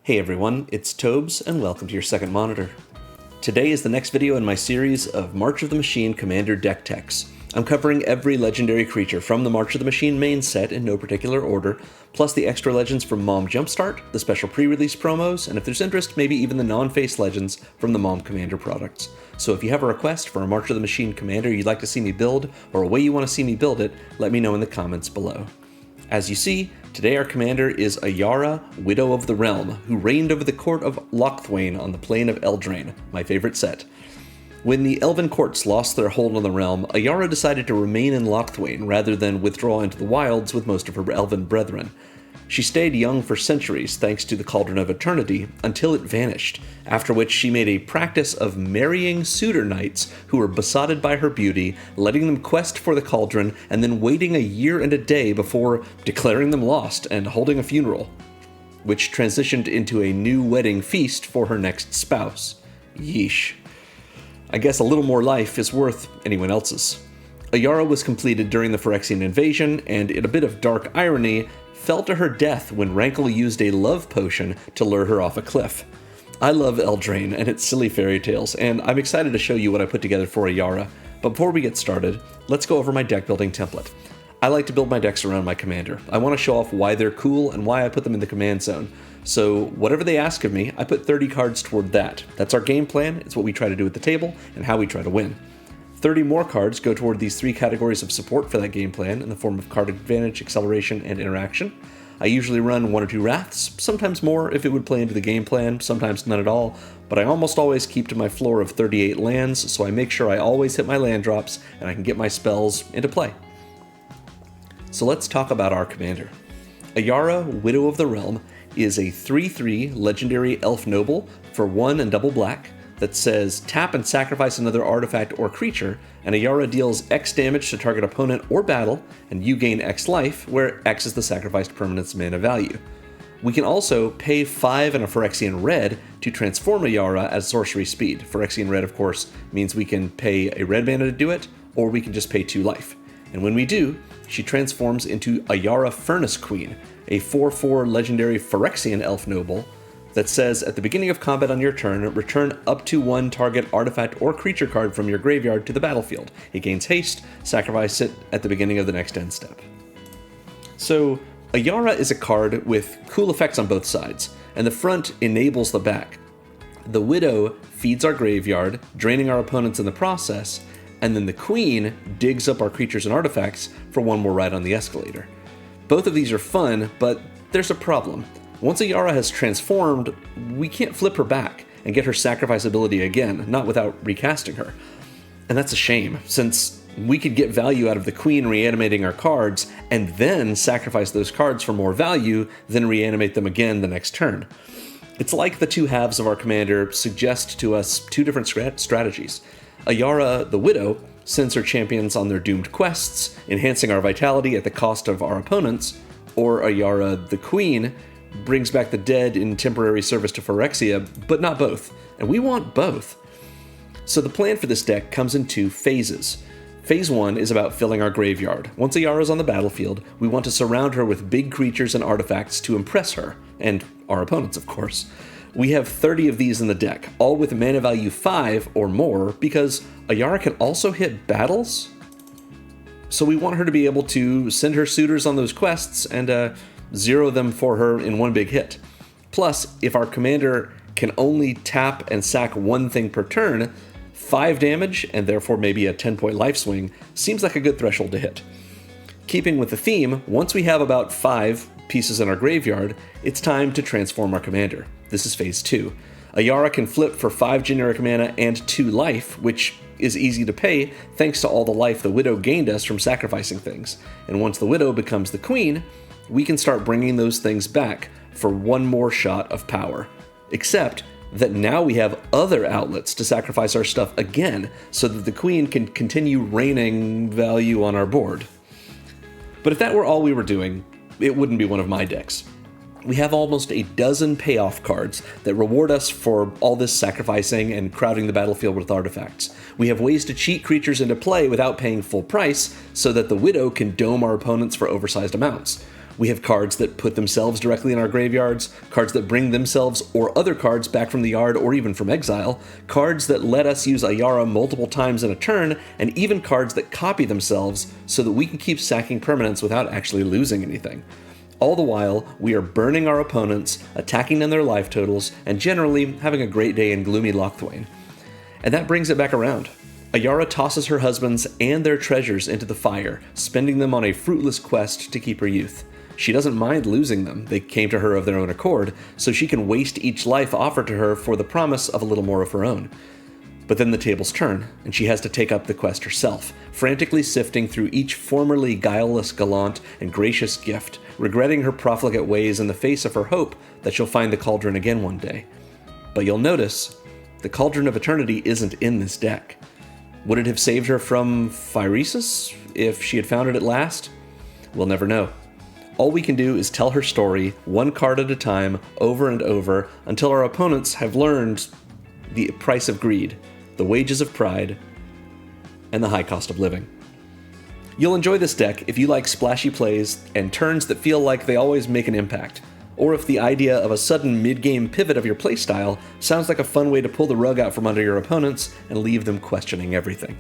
Hey everyone, it's Tobes, and welcome to your second monitor. Today is the next video in my series of March of the Machine Commander deck techs. I'm covering every legendary creature from the March of the Machine main set in no particular order, plus the extra legends from Mom Jumpstart, the special pre-release promos, and if there's interest, maybe even the non-face legends from the Mom Commander products. So if you have a request for a March of the Machine Commander you'd like to see me build, or a way you want to see me build it, let me know in the comments below. As you see, today our commander is Ayara, Widow of the Realm, who reigned over the court of Locthwain on the plain of Eldraine, my favorite set. When the Elven courts lost their hold on the realm, Ayara decided to remain in Locthwain rather than withdraw into the wilds with most of her Elven brethren. She stayed young for centuries thanks to the Cauldron of Eternity, until it vanished, after which she made a practice of marrying suitor knights who were besotted by her beauty, letting them quest for the cauldron, and then waiting a year and a day before declaring them lost and holding a funeral, which transitioned into a new wedding feast for her next spouse. Yeesh. I guess a little more life is worth anyone else's. Ayara was completed during the Phyrexian invasion, and in a bit of dark irony, fell to her death when Rankle used a love potion to lure her off a cliff. I love Eldraine and its silly fairy tales, and I'm excited to show you what I put together for Ayara. But before we get started, let's go over my deck building template. I like to build my decks around my commander. I want to show off why they're cool and why I put them in the command zone. So whatever they ask of me, I put 30 cards toward that. That's our game plan, it's what we try to do at the table, and how we try to win. 30 more cards go toward these three categories of support for that game plan in the form of card advantage, acceleration, and interaction. I usually run 1 or 2 Wraths, sometimes more if it would play into the game plan, sometimes none at all, but I almost always keep to my floor of 38 lands, so I make sure I always hit my land drops and I can get my spells into play. So let's talk about our commander. Ayara, Widow of the Realm, is a 3/3 legendary elf noble for 1 and double black, that says tap and sacrifice another artifact or creature, and Ayara deals X damage to target opponent or battle, and you gain X life, where X is the sacrificed permanent's mana value. We can also pay 5 and a Phyrexian red to transform Ayara at sorcery speed. Phyrexian red, of course, means we can pay a red mana to do it, or we can just pay 2 life. And when we do, she transforms into Ayara Furnace Queen, a 4/4 legendary Phyrexian elf noble, that says at the beginning of combat on your turn, return up to 1 target artifact or creature card from your graveyard to the battlefield. It gains haste, sacrifice it at the beginning of the next end step. So, Ayara is a card with cool effects on both sides, and the front enables the back. The Widow feeds our graveyard, draining our opponents in the process, and then the Queen digs up our creatures and artifacts for 1 more ride on the escalator. Both of these are fun, but there's a problem. Once Ayara has transformed, we can't flip her back and get her sacrifice ability again, not without recasting her. And that's a shame, since we could get value out of the Queen reanimating our cards, and then sacrifice those cards for more value, then reanimate them again the next turn. It's like the 2 halves of our commander suggest to us 2 different strategies. Ayara, the Widow, sends her champions on their doomed quests, enhancing our vitality at the cost of our opponents, or Ayara, the Queen, brings back the dead in temporary service to Phyrexia, but not both, and we want both. So the plan for this deck comes in 2 phases. Phase 1 is about filling our graveyard. Once Ayara's on the battlefield, we want to surround her with big creatures and artifacts to impress her, and our opponents, of course. We have 30 of these in the deck, all with mana value 5 or more, because Ayara can also hit battles. So we want her to be able to send her suitors on those quests and zero them for her in 1 big hit. Plus, if our commander can only tap and sack 1 thing per turn, 5 damage, and therefore maybe a 10-point life swing, seems like a good threshold to hit. Keeping with the theme, once we have about 5 pieces in our graveyard, it's time to transform our commander. This is phase 2. Ayara can flip for 5 generic mana and 2 life, which is easy to pay thanks to all the life the Widow gained us from sacrificing things. And once the Widow becomes the Queen, we can start bringing those things back for 1 more shot of power. Except that now we have other outlets to sacrifice our stuff again, so that the Queen can continue raining value on our board. But if that were all we were doing, it wouldn't be one of my decks. We have almost a dozen payoff cards that reward us for all this sacrificing and crowding the battlefield with artifacts. We have ways to cheat creatures into play without paying full price, so that the Widow can dome our opponents for oversized amounts. We have cards that put themselves directly in our graveyards, cards that bring themselves or other cards back from the yard or even from exile, cards that let us use Ayara multiple times in a turn, and even cards that copy themselves so that we can keep sacking permanents without actually losing anything. All the while, we are burning our opponents, attacking them their life totals, and generally having a great day in gloomy Locthwain. And that brings it back around. Ayara tosses her husbands and their treasures into the fire, spending them on a fruitless quest to keep her youth. She doesn't mind losing them, they came to her of their own accord, so she can waste each life offered to her for the promise of a little more of her own. But then the tables turn, and she has to take up the quest herself, frantically sifting through each formerly guileless, gallant, and gracious gift, regretting her profligate ways in the face of her hope that she'll find the Cauldron again one day. But you'll notice, the Cauldron of Eternity isn't in this deck. Would it have saved her from Phyresis if she had found it at last? We'll never know. All we can do is tell her story, one card at a time, over and over, until our opponents have learned the price of greed, the wages of pride, and the high cost of living. You'll enjoy this deck if you like splashy plays and turns that feel like they always make an impact, or if the idea of a sudden mid-game pivot of your playstyle sounds like a fun way to pull the rug out from under your opponents and leave them questioning everything.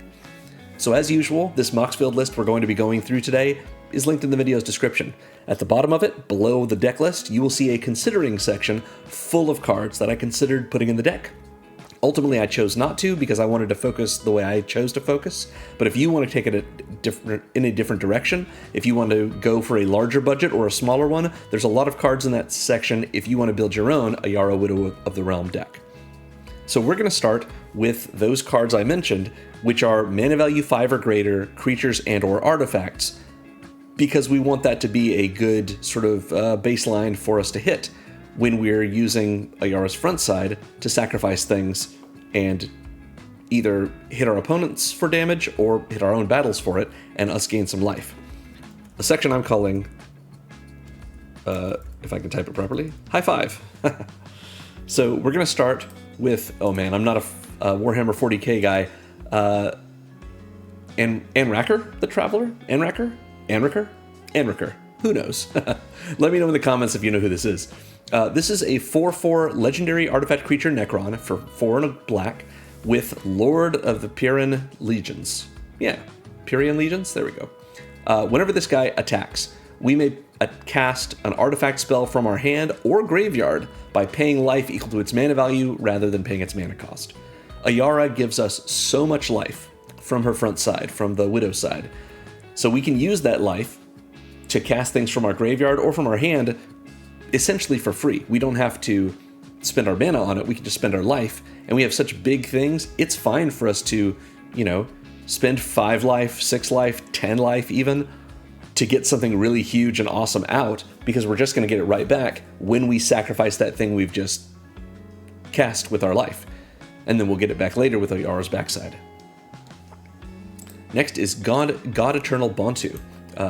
So as usual, this Moxfield list we're going to be going through today is linked in the video's description. At the bottom of it, below the deck list, you will see a considering section full of cards that I considered putting in the deck. Ultimately, I chose not to because I wanted to focus the way I chose to focus, but if you want to take it in a different direction, if you want to go for a larger budget or a smaller one, there's a lot of cards in that section if you want to build your own Ayara Widow of the Realm deck. So we're going to start with those cards I mentioned, which are mana value 5 or greater, creatures and or artifacts, because we want that to be a good sort of baseline for us to hit when we're using Ayara's front side to sacrifice things and either hit our opponents for damage or hit our own battles for it and us gain some life. A section I'm calling, if I can type it properly, High Five. So we're going to start with, oh man, I'm not a Warhammer 40k guy, Anraker, the Traveler? Anraker? Who knows? Let me know in the comments if you know who this is. This is a 4/4 legendary artifact creature Necron for 4 and a black with Lord of the Pyrrhian Legions. Yeah, Pyrrhian Legions? There we go. Whenever this guy attacks, we may cast an artifact spell from our hand or graveyard by paying life equal to its mana value rather than paying its mana cost. Ayara gives us so much life from her front side, from the Widow side. So we can use that life to cast things from our graveyard or from our hand essentially for free. We don't have to spend our mana on it, we can just spend our life, and we have such big things, it's fine for us to, spend 5 life, 6 life, 10 life even, to get something really huge and awesome out, because we're just going to get it right back when we sacrifice that thing we've just cast with our life. And then we'll get it back later with Ayara's backside. Next is God Eternal Bontu.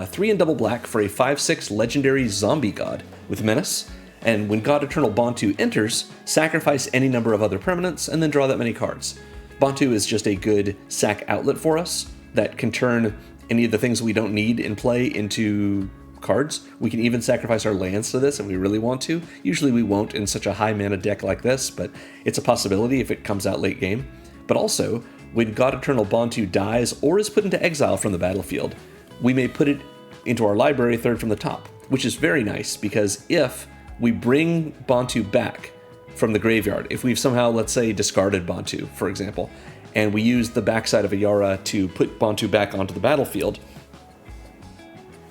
3 and double black for a 5/6 legendary zombie god with menace, and when God Eternal Bontu enters, sacrifice any number of other permanents and then draw that many cards. Bontu is just a good sack outlet for us that can turn any of the things we don't need in play into cards. We can even sacrifice our lands to this if we really want to. Usually we won't in such a high mana deck like this, but it's a possibility if it comes out late game. But also, when God Eternal Bontu dies or is put into exile from the battlefield, we may put it into our library third from the top, which is very nice because if we bring Bontu back from the graveyard, if we've somehow, let's say, discarded Bontu, for example, and we use the backside of Ayara to put Bontu back onto the battlefield,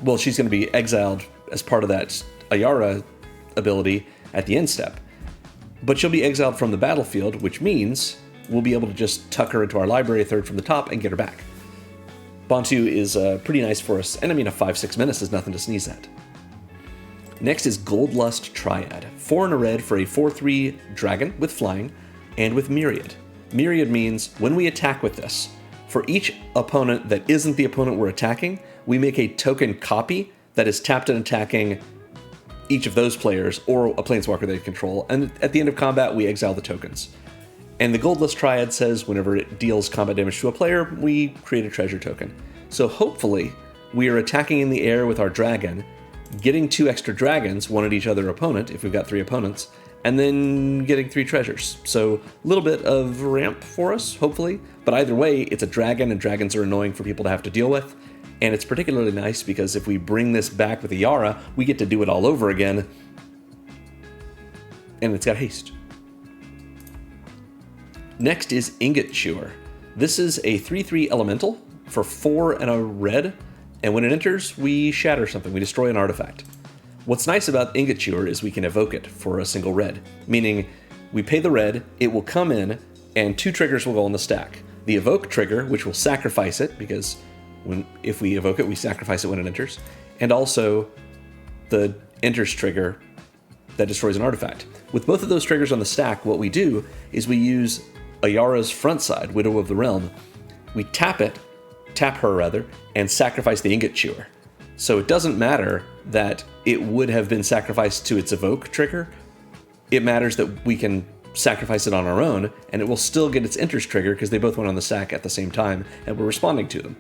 well, she's going to be exiled as part of that Ayara ability at the end step. But she'll be exiled from the battlefield, which means we'll be able to just tuck her into our library third from the top and get her back. Bontu is pretty nice for us, and I mean a 5/6 menace is nothing to sneeze at. Next is Goldlust Triad. 4 and a red for a 4/3 dragon with flying and with Myriad. Myriad means when we attack with this, for each opponent that isn't the opponent we're attacking, we make a token copy that is tapped and attacking each of those players or a planeswalker they control, and at the end of combat we exile the tokens. And the Goldlust Triad says whenever it deals combat damage to a player, we create a treasure token. So hopefully, we are attacking in the air with our dragon, getting 2 extra dragons, 1 at each other opponent, if we've got 3 opponents, and then getting 3 treasures. So a little bit of ramp for us, hopefully, but either way, it's a dragon, and dragons are annoying for people to have to deal with, and it's particularly nice because if we bring this back with Ayara, we get to do it all over again, and it's got haste. Next is Ingot Chewer. This is a 3/3 elemental for 4 and a red, and when it enters, we shatter something, we destroy an artifact. What's nice about Ingot Chewer is we can evoke it for a single red, meaning we pay the red, it will come in, and 2 triggers will go on the stack. The evoke trigger, which will sacrifice it, because if we evoke it, we sacrifice it when it enters, and also the enters trigger that destroys an artifact. With both of those triggers on the stack, what we do is we use Ayara's front side, Widow of the Realm. We tap her, and sacrifice the Ingot Chewer. So it doesn't matter that it would have been sacrificed to its evoke trigger. It matters that we can sacrifice it on our own, and it will still get its enters trigger because they both went on the stack at the same time, and we're responding to them.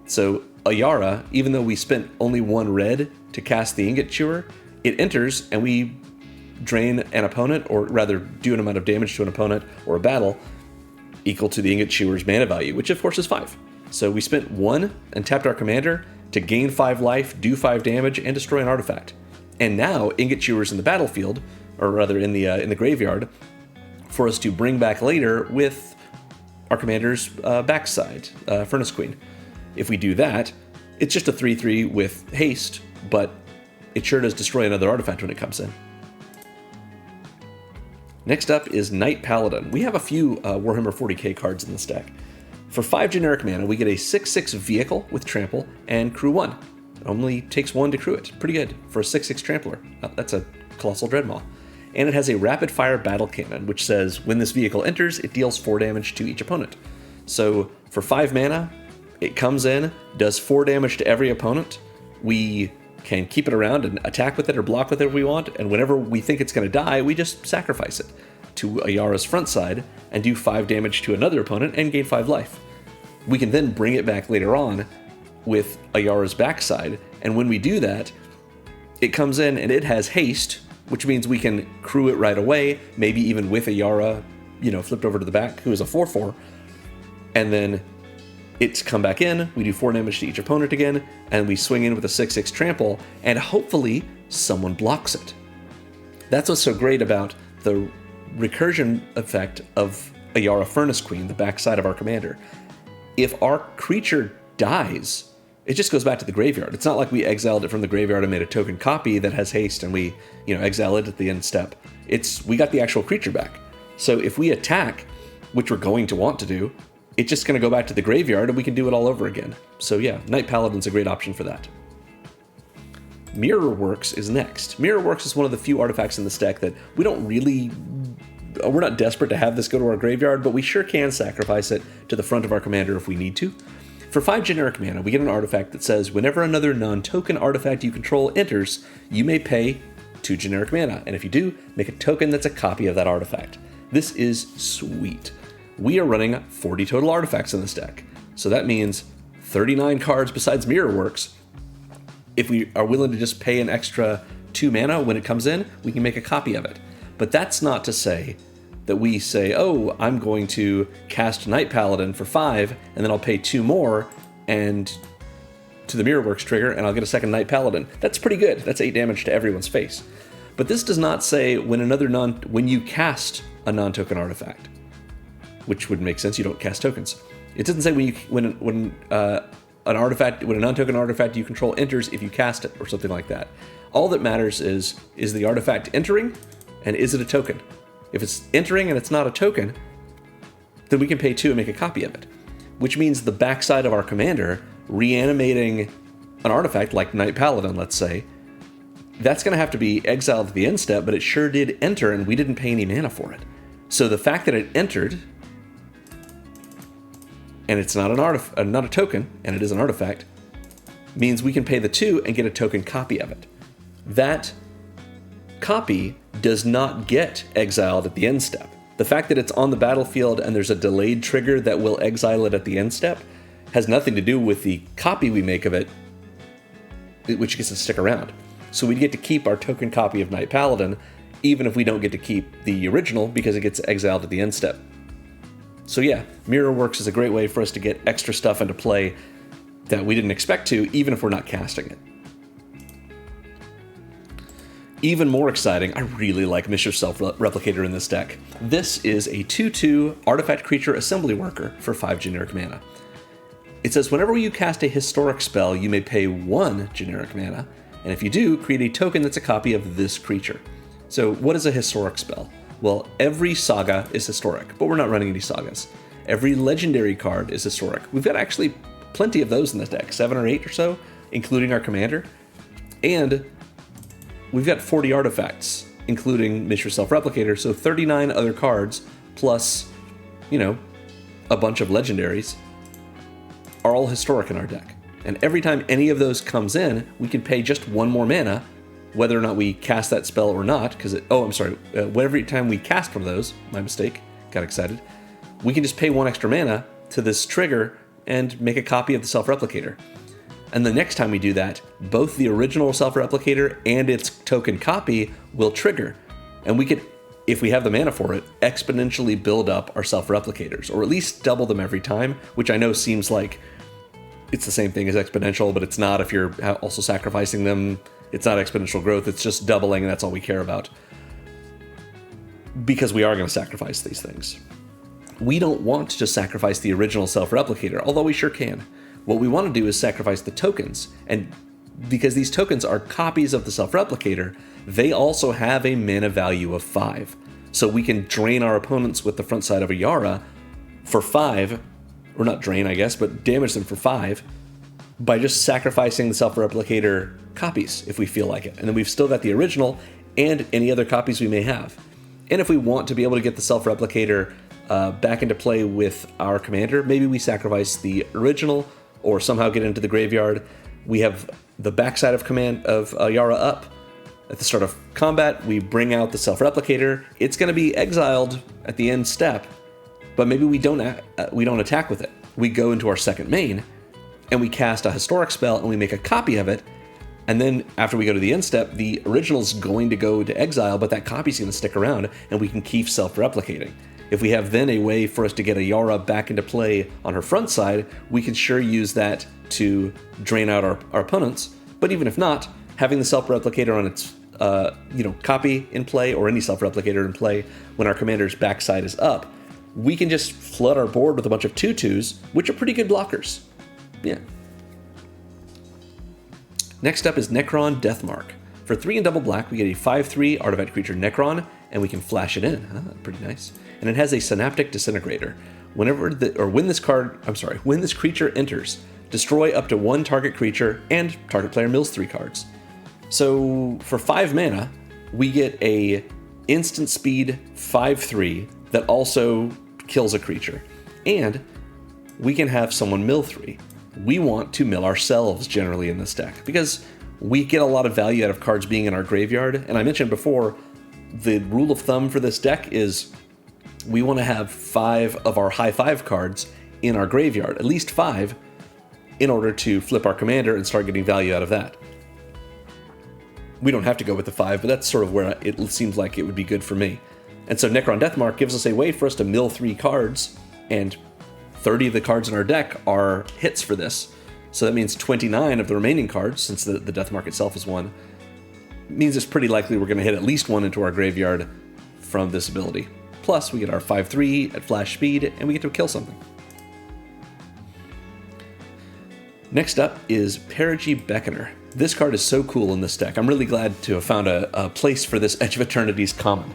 So Ayara, even though we spent only 1 red to cast the Ingot Chewer, it enters, and we drain an opponent, or rather do an amount of damage to an opponent or a battle equal to the Ingot Chewer's mana value, which of course is 5. So we spent 1 and tapped our commander to gain 5 life, do 5 damage, and destroy an artifact. And now Ingot Chewer's in the battlefield, or rather in the graveyard, for us to bring back later with our commander's backside, Furnace Queen. If we do that, it's just a 3/3 with haste, but it sure does destroy another artifact when it comes in. Next up is Knight Paladin. We have a few Warhammer 40k cards in this deck. For 5 generic mana, we get a 6/6 vehicle with trample and crew 1. It only takes 1 to crew it. Pretty good for a 6/6 trampler. That's a Colossal Dreadmaw. And it has a rapid fire battle cannon, which says when this vehicle enters, it deals 4 damage to each opponent. So for 5 mana, it comes in, does 4 damage to every opponent. We can keep it around and attack with it or block with it if we want, and whenever we think it's going to die, we just sacrifice it to Ayara's front side and do 5 damage to another opponent and gain 5 life. We can then bring it back later on with Ayara's backside, and when we do that, it comes in and it has haste, which means we can crew it right away, maybe even with Ayara, flipped over to the back, who is a 4/4, and then it's come back in, we do 4 damage to each opponent again, and we swing in with a 6/6 trample, and hopefully someone blocks it. That's what's so great about the recursion effect of Ayara Furnace Queen, the backside of our commander. If our creature dies, it just goes back to the graveyard. It's not like we exiled it from the graveyard and made a token copy that has haste and we, exile it at the end step. We got the actual creature back. So if we attack, which we're going to want to do, it's just going to go back to the graveyard and we can do it all over again. So yeah, Knight Paladin's a great option for that. Mirrorworks is next. Mirrorworks is one of the few artifacts in this deck that we're not desperate to have this go to our graveyard, but we sure can sacrifice it to the front of our commander if we need to. For 5 generic mana, we get an artifact that says whenever another non-token artifact you control enters, you may pay 2 generic mana, and if you do, make a token that's a copy of that artifact. This is sweet. We are running 40 total artifacts in this deck, so that means 39 cards besides Mirrorworks. If we are willing to just pay an extra 2 mana when it comes in, we can make a copy of it. But that's not to say that we say, oh, I'm going to cast Knight Paladin for 5, and then I'll pay 2 more and to the Mirrorworks trigger, and I'll get a second Knight Paladin. That's pretty good. That's 8 damage to everyone's face. But this does not say when you cast a non-token artifact, which would make sense. You don't cast tokens. It doesn't say when a non-token artifact you control enters if you cast it or something like that. All that matters is the artifact entering, and is it a token? If it's entering and it's not a token, then we can pay 2 and make a copy of it, which means the backside of our commander reanimating an artifact like Knight Paladin, let's say, that's going to have to be exiled at the end step, but it sure did enter and we didn't pay any mana for it. So the fact that it entered and it's not not a token, and it is an artifact, means we can pay the 2 and get a token copy of it. That copy does not get exiled at the end step. The fact that it's on the battlefield and there's a delayed trigger that will exile it at the end step has nothing to do with the copy we make of it, which gets to stick around. So we get to keep our token copy of Knight Paladin, even if we don't get to keep the original because it gets exiled at the end step. So yeah, Mirror works as a great way for us to get extra stuff into play that we didn't expect to, even if we're not casting it. Even more exciting, I really like Mishra's Self-Replicator in this deck. This is a 2/2 artifact creature assembly worker for 5 generic mana. It says whenever you cast a historic spell, you may pay 1 generic mana, and if you do, create a token that's a copy of this creature. So what is a historic spell? Well, every saga is historic, but we're not running any sagas. Every legendary card is historic. We've got actually plenty of those in this deck, 7 or 8 or so, including our commander. And we've got 40 artifacts, including Mishra's Self-Replicator, so 39 other cards, plus, you know, a bunch of legendaries, are all historic in our deck. And every time any of those comes in, we can pay just 1 more mana, whether or not we cast that spell or not, because every time we cast one of those, my mistake, got excited, we can just pay 1 extra mana to this trigger and make a copy of the Self-Replicator. And the next time we do that, both the original Self-Replicator and its token copy will trigger. And we could, if we have the mana for it, exponentially build up our Self-Replicators, or at least double them every time, which I know seems like it's the same thing as exponential, but it's not if you're also sacrificing them. It's not exponential growth, it's just doubling, and that's all we care about. Because we are going to sacrifice these things. We don't want to sacrifice the original Self-Replicator, although we sure can. What we want to do is sacrifice the tokens, and because these tokens are copies of the Self-Replicator, they also have a mana value of 5. So we can drain our opponents with the front side of Ayara for 5, or not drain, I guess, but damage them for 5, by just sacrificing the Self-Replicator copies if we feel like it. And then we've still got the original and any other copies we may have. And if we want to be able to get the Self-Replicator back into play with our commander, maybe we sacrifice the original or somehow get into the graveyard. We have the backside of Ayara up. At the start of combat, we bring out the Self-Replicator. It's going to be exiled at the end step, but maybe we don't attack with it. We go into our second main, and we cast a historic spell, and we make a copy of it, and then after we go to the end step, the original's going to go to exile, but that copy's going to stick around, and we can keep self-replicating. If we have then a way for us to get Ayara back into play on her front side, we can sure use that to drain out our opponents, but even if not, having the self-replicator on its copy in play, or any self-replicator in play when our commander's backside is up, we can just flood our board with a bunch of 2/2s, which are pretty good blockers. Yeah. Next up is Necron Deathmark. For 3 and double black, we get a 5/3 artifact creature Necron, and we can flash it in. Pretty nice. And it has a Synaptic Disintegrator. When this creature enters, destroy up to 1 target creature, and target player mills 3 cards. So for 5 mana, we get a instant speed 5/3 that also kills a creature. And we can have someone mill 3. We want to mill ourselves generally in this deck, because we get a lot of value out of cards being in our graveyard. And I mentioned before, the rule of thumb for this deck is we want to have 5 of our high 5 cards in our graveyard, at least 5, in order to flip our commander and start getting value out of that. We don't have to go with the 5, but that's sort of where it seems like it would be good for me. And so Necron Deathmark gives us a way for us to mill 3 cards, and 30 of the cards in our deck are hits for this. So that means 29 of the remaining cards, since the Deathmark itself is 1, means it's pretty likely we're going to hit at least 1 into our graveyard from this ability. Plus, we get our 5/3 at flash speed, and we get to kill something. Next up is Perigee Beckoner. This card is so cool in this deck. I'm really glad to have found a place for this Edge of Eternity's common.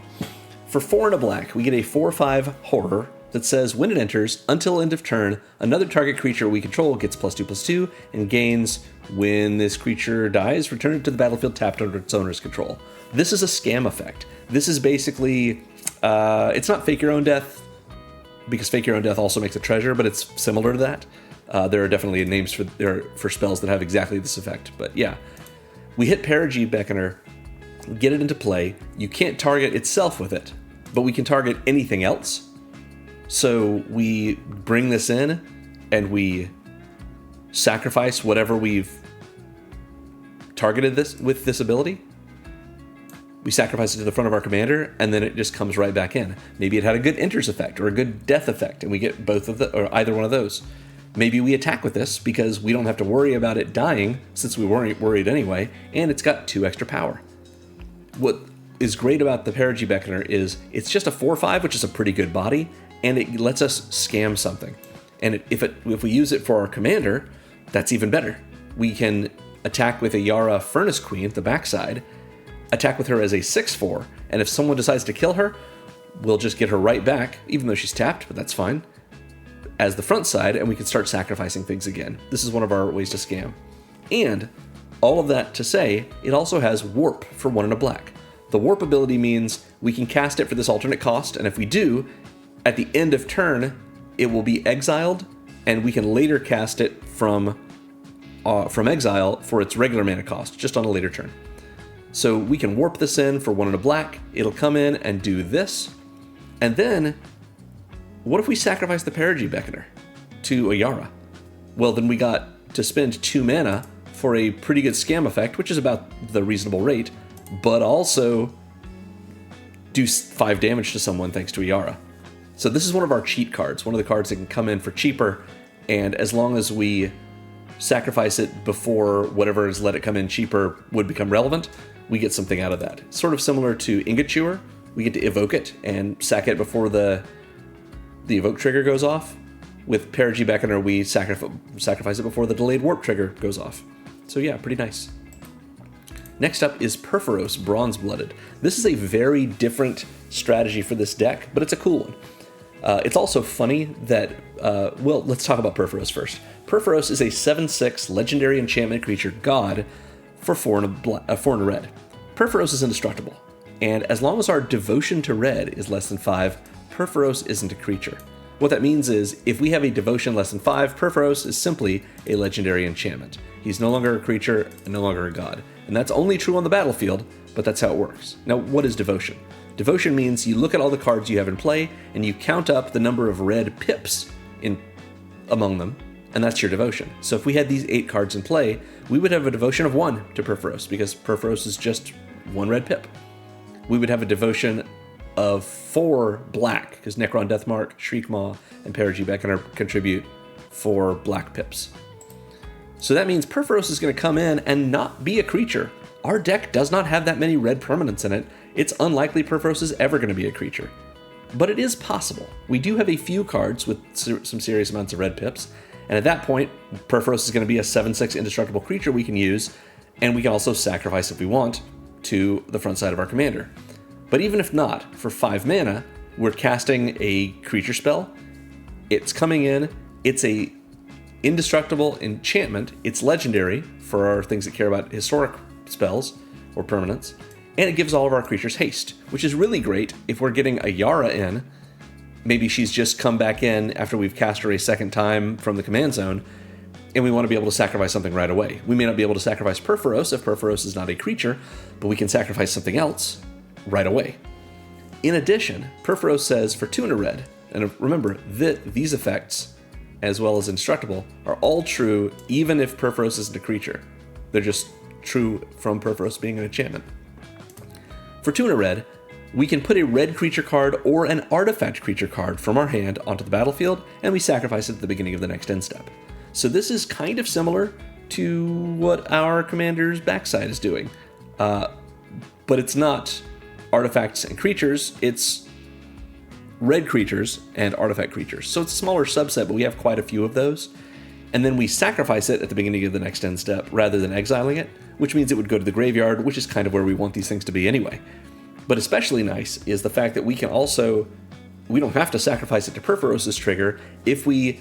For 4 and a black, we get a 4/5 horror that says, when it enters, until end of turn, another target creature we control gets +2/+2 and gains. When this creature dies, return it to the battlefield tapped under its owner's control. This is a scam effect. This is basically, it's not Fake Your Own Death, because Fake Your Own Death also makes a treasure, but it's similar to that. There are definitely names for spells that have exactly this effect, but yeah. We hit Perigee Beckoner, get it into play. You can't target itself with it, but we can target anything else. So we bring this in, and we sacrifice whatever we've targeted this with this ability, we sacrifice it to the front of our commander, and then it just comes right back in. Maybe it had a good enters effect or a good death effect, and we get both of the, or either one of those. Maybe we attack with this because we don't have to worry about it dying since we weren't worried anyway, and it's got 2 extra power. What is great about the Perigee Beckoner is it's just a 4/5, which is a pretty good body, and it lets us scam something. And if we use it for our commander, that's even better. We can attack with Ayara Furnace Queen at the backside, attack with her as a 6/4, and if someone decides to kill her, we'll just get her right back, even though she's tapped, but that's fine, as the front side, and we can start sacrificing things again. This is one of our ways to scam. And all of that to say, it also has Warp for 1 and a black. The Warp ability means we can cast it for this alternate cost, and if we do, at the end of turn, it will be exiled, and we can later cast it from exile for its regular mana cost, just on a later turn. So we can warp this in for 1 and a black, it'll come in and do this, and then, what if we sacrifice the Perigee Beckoner to Ayara? Well, then we got to spend 2 mana for a pretty good scam effect, which is about the reasonable rate, but also do 5 damage to someone thanks to Ayara. So this is one of our cheat cards, one of the cards that can come in for cheaper, and as long as we sacrifice it before whatever has let it come in cheaper would become relevant, we get something out of that. Sort of similar to Ingot Chewer, we get to evoke it and sack it before the evoke trigger goes off. With Perigee Beckoner, we sacrifice it before the delayed warp trigger goes off. So yeah, pretty nice. Next up is Purphoros Bronze-Blooded. This is a very different strategy for this deck, but it's a cool one. It's also funny that, well, let's talk about Purphoros first. Purphoros is a 7/6 legendary enchantment creature god for 4 and a red. Purphoros is indestructible, and as long as our devotion to red is less than 5, Purphoros isn't a creature. What that means is, if we have a devotion less than 5, Purphoros is simply a legendary enchantment. He's no longer a creature and no longer a god. And that's only true on the battlefield, but that's how it works. Now, what is devotion? Devotion means you look at all the cards you have in play, and you count up the number of red pips among them, and that's your devotion. So if we had these 8 cards in play, we would have a devotion of 1 to Purphoros, because Purphoros is just 1 red pip. We would have a devotion of 4 black, because Necron Deathmark, Shriekmaw, and Perigee Beckoner contribute 4 black pips. So that means Purphoros is going to come in and not be a creature. Our deck does not have that many red permanents in it. It's unlikely Purphoros is ever going to be a creature. But it is possible. We do have a few cards with some serious amounts of red pips, and at that point, Purphoros is going to be a 7/6 indestructible creature we can use, and we can also sacrifice if we want to the front side of our commander. But even if not, for 5 mana, we're casting a creature spell. It's coming in, it's a indestructible enchantment, it's legendary for our things that care about historic spells or permanents, and it gives all of our creatures haste, which is really great if we're getting Ayara in. Maybe she's just come back in after we've cast her a second time from the command zone, and we want to be able to sacrifice something right away. We may not be able to sacrifice Purphoros if Purphoros is not a creature, but we can sacrifice something else right away. In addition, Purphoros says for 2 and a red, and remember that these effects, as well as indestructible, are all true even if Purphoros isn't a creature. They're just true from Purphoros being an enchantment. For 2 and a red, we can put a red creature card or an artifact creature card from our hand onto the battlefield, and we sacrifice it at the beginning of the next end step. So this is kind of similar to what our commander's backside is doing. But it's not artifacts and creatures, it's red creatures and artifact creatures. So it's a smaller subset, but we have quite a few of those. And then we sacrifice it at the beginning of the next end step rather than exiling it, which means it would go to the graveyard, which is kind of where we want these things to be anyway. But especially nice is the fact that we don't have to sacrifice it to Purphoros' trigger. If we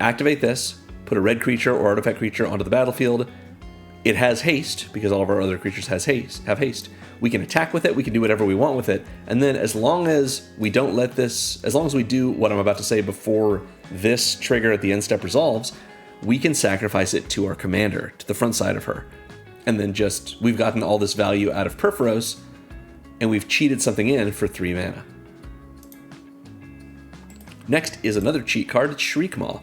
activate this, put a red creature or artifact creature onto the battlefield, it has haste, because all of our other creatures have haste. We can attack with it, we can do whatever we want with it, and then as long as we do what I'm about to say before this trigger at the end step resolves, we can sacrifice it to our commander, to the front side of her. And then we've gotten all this value out of Purphoros, and we've cheated something in for 3 mana. Next is another cheat card, it's Shriekmaw.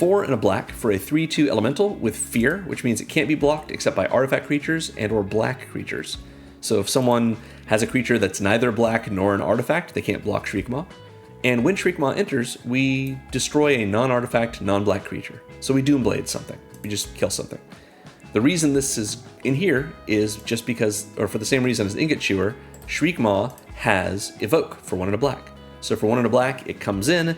4 and a black for a 3/2 elemental with fear, which means it can't be blocked except by artifact creatures and or black creatures. So if someone has a creature that's neither black nor an artifact, they can't block Shriekmaw. And when Shriekmaw enters, we destroy a non-artifact, non-black creature. So we Doomblade something. We just kill something. The reason this is in here is just because, or for the same reason as Ingot Chewer, Shriekmaw has Evoke for 1 and a black. So for 1 and a black, it comes in,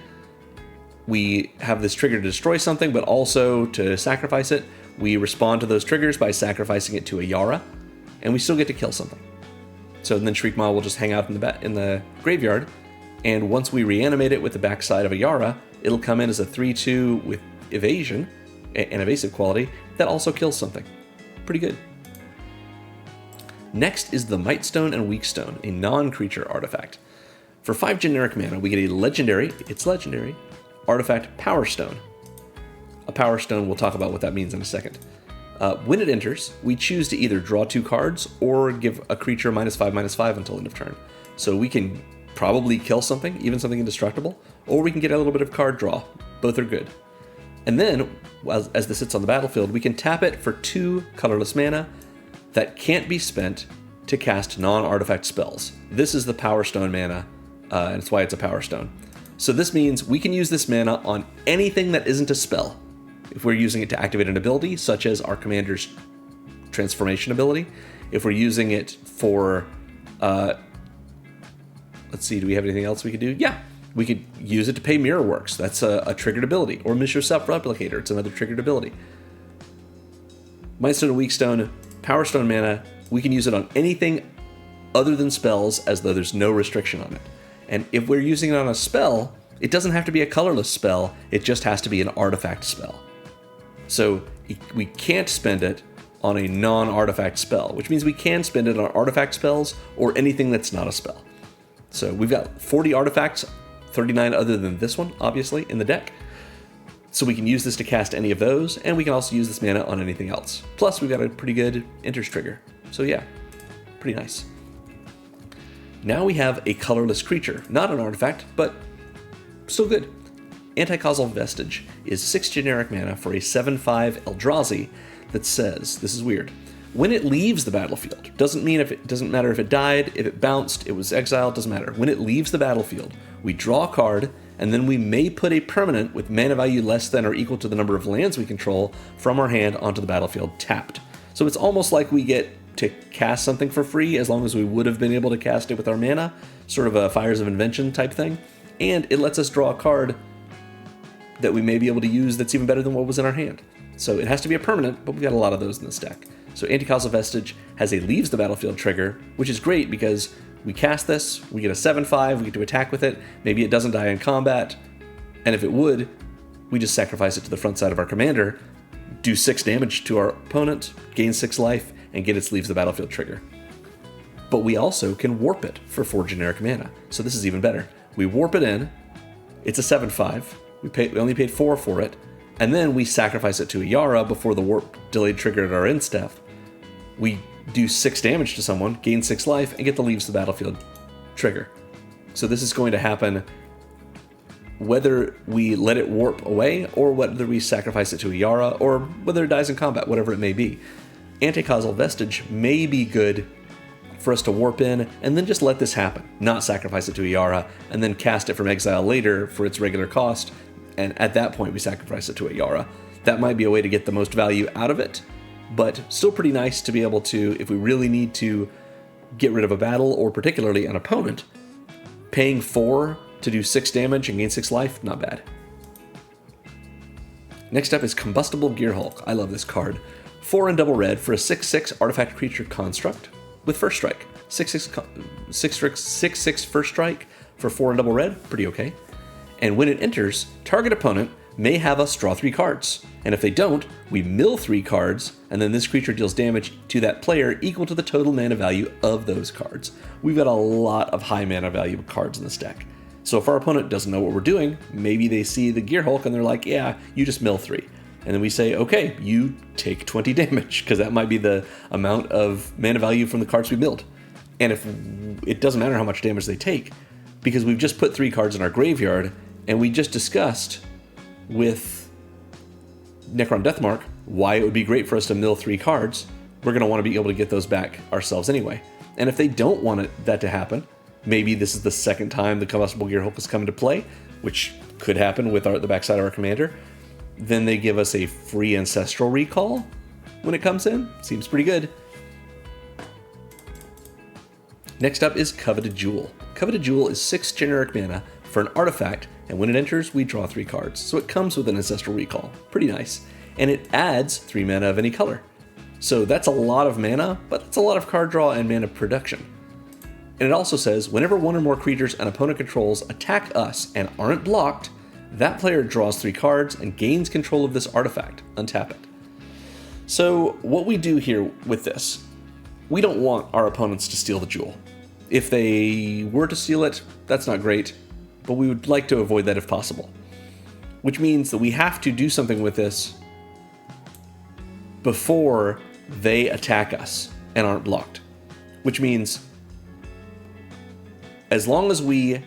we have this trigger to destroy something, but also to sacrifice it. We respond to those triggers by sacrificing it to Ayara, and we still get to kill something. So then Shriekmaw will just hang out in the graveyard, and once we reanimate it with the backside of Ayara, it'll come in as a 3/2 with evasion, an evasive quality, that also kills something. Pretty good. Next is the Mightstone and Weakstone, a non-creature artifact. For 5 generic mana, we get a legendary, artifact Power Stone. A Power Stone, we'll talk about what that means in a second. When it enters, we choose to either draw 2 cards or give a creature -5/-5 until end of turn. So we can probably kill something, even something indestructible, or we can get a little bit of card draw. Both are good. And then, as this sits on the battlefield, we can tap it for 2 colorless mana that can't be spent to cast non-artifact spells. This is the Power Stone mana, and that's why it's a Power Stone. So this means we can use this mana on anything that isn't a spell. If we're using it to activate an ability, such as our commander's transformation ability, if we're using it for, let's see, do we have anything else we could do? Yeah, we could use it to pay Mirror Works. That's a triggered ability. Or Miss Yourself Replicator, it's another triggered ability. Mightstone and Weakstone, Power Stone mana, we can use it on anything other than spells as though there's no restriction on it. And if we're using it on a spell, it doesn't have to be a colorless spell, it just has to be an artifact spell. So we can't spend it on a non-artifact spell, which means we can spend it on artifact spells or anything that's not a spell. So we've got 40 artifacts, 39 other than this one, obviously, in the deck. So we can use this to cast any of those, and we can also use this mana on anything else. Plus, we've got a pretty good enters trigger. So yeah, pretty nice. Now we have a colorless creature. Not an artifact, but still good. Anti-Causal Vestige is 6 generic mana for a 7/5 Eldrazi that says, this is weird, when it leaves the battlefield, doesn't matter if it died, if it bounced, it was exiled, doesn't matter. When it leaves the battlefield, we draw a card, and then we may put a permanent with mana value less than or equal to the number of lands we control from our hand onto the battlefield tapped. So it's almost like we get to cast something for free as long as we would have been able to cast it with our mana, sort of a Fires of Invention type thing, and it lets us draw a card that we may be able to use that's even better than what was in our hand. So it has to be a permanent, but we've got a lot of those in this deck. So Anti-Causal Vestige has a leaves the battlefield trigger, which is great because we cast this, we get a 7/5, we get to attack with it, maybe it doesn't die in combat, and if it would, we just sacrifice it to the front side of our commander, do 6 damage to our opponent, gain 6 life, and get its leaves the battlefield trigger. But we also can warp it for 4 generic mana, so this is even better. We warp it in, it's a 7/5, we only paid 4 for it, and then we sacrifice it to Ayara before the warp delayed trigger at our end step. We do 6 damage to someone, gain 6 life, and get the leaves the battlefield trigger. So this is going to happen whether we let it warp away, or whether we sacrifice it to Ayara, or whether it dies in combat, whatever it may be. Anti-Causal Vestige may be good for us to warp in, and then just let this happen. Not sacrifice it to Ayara, and then cast it from exile later for its regular cost, and at that point we sacrifice it to Ayara. That might be a way to get the most value out of it, but still pretty nice to be able to, if we really need to get rid of a battle, or particularly an opponent, paying 4 to do 6 damage and gain 6 life, not bad. Next up is Combustible Gearhulk. I love this card. 4 and double red for a 6/6 artifact creature construct with first strike. 6/6 first strike for 4 and double red, pretty okay. And when it enters, target opponent may have us draw 3 cards. And if they don't, we mill 3 cards, and then this creature deals damage to that player equal to the total mana value of those cards. We've got a lot of high mana value cards in this deck. So if our opponent doesn't know what we're doing, maybe they see the Gearhulk and they're like, yeah, you just mill 3. And then we say, okay, you take 20 damage, because that might be the amount of mana value from the cards we milled. And if it doesn't matter how much damage they take, because we've just put 3 cards in our graveyard, and we just discussed with Necron Deathmark, why it would be great for us to mill 3 cards. We're going to want to be able to get those back ourselves anyway. And if they don't want that to happen, maybe this is the second time the Combustible Gearhulk has come into play, which could happen with the backside of our commander, then they give us a free Ancestral Recall when it comes in. Seems pretty good. Next up is Coveted Jewel. Coveted Jewel is 6 generic mana for an artifact, and when it enters, we draw 3 cards. So it comes with an Ancestral Recall. Pretty nice. And it adds 3 mana of any color. So that's a lot of mana, but it's a lot of card draw and mana production. And it also says, whenever one or more creatures an opponent controls attack us and aren't blocked, that player draws 3 cards and gains control of this artifact. Untap it. So what we do here with this, we don't want our opponents to steal the jewel. If they were to steal it, that's not great, but we would like to avoid that if possible. Which means that we have to do something with this before they attack us and aren't blocked. Which means, as long as we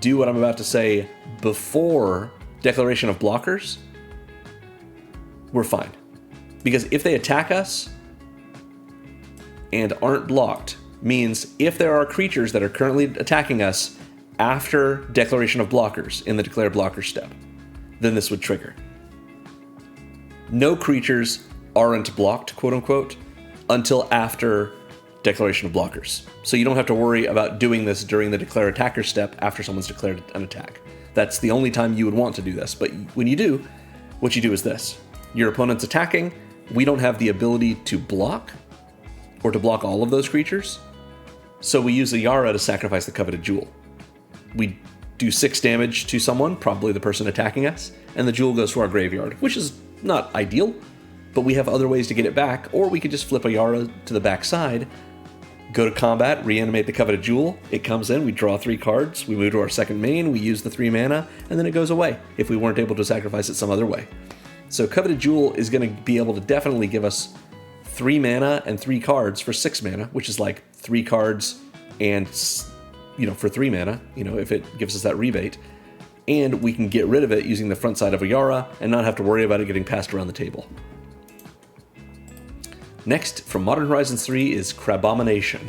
do what I'm about to say before declaration of blockers, we're fine. Because if they attack us and aren't blocked, means if there are creatures that are currently attacking us after declaration of blockers in the declare blockers step, then this would trigger. No creatures aren't blocked, quote unquote, until after declaration of blockers. So you don't have to worry about doing this during the declare attacker step after someone's declared an attack. That's the only time you would want to do this. But when you do, what you do is this. Your opponent's attacking, we don't have the ability to block, or to block all of those creatures, so we use Ayara to sacrifice the Coveted Jewel. We do 6 damage to someone, probably the person attacking us, and the jewel goes to our graveyard, which is not ideal, but we have other ways to get it back, or we could just flip Ayara to the backside, go to combat, reanimate the Coveted Jewel, it comes in, we draw 3 cards, we move to our second main, we use the 3 mana, and then it goes away, if we weren't able to sacrifice it some other way. So Coveted Jewel is going to be able to definitely give us 3 mana and 3 cards for 6 mana, which is like 3 cards and, for 3 mana, if it gives us that rebate. And we can get rid of it using the front side of Ayara and not have to worry about it getting passed around the table. Next, from Modern Horizons 3 is Crabomination.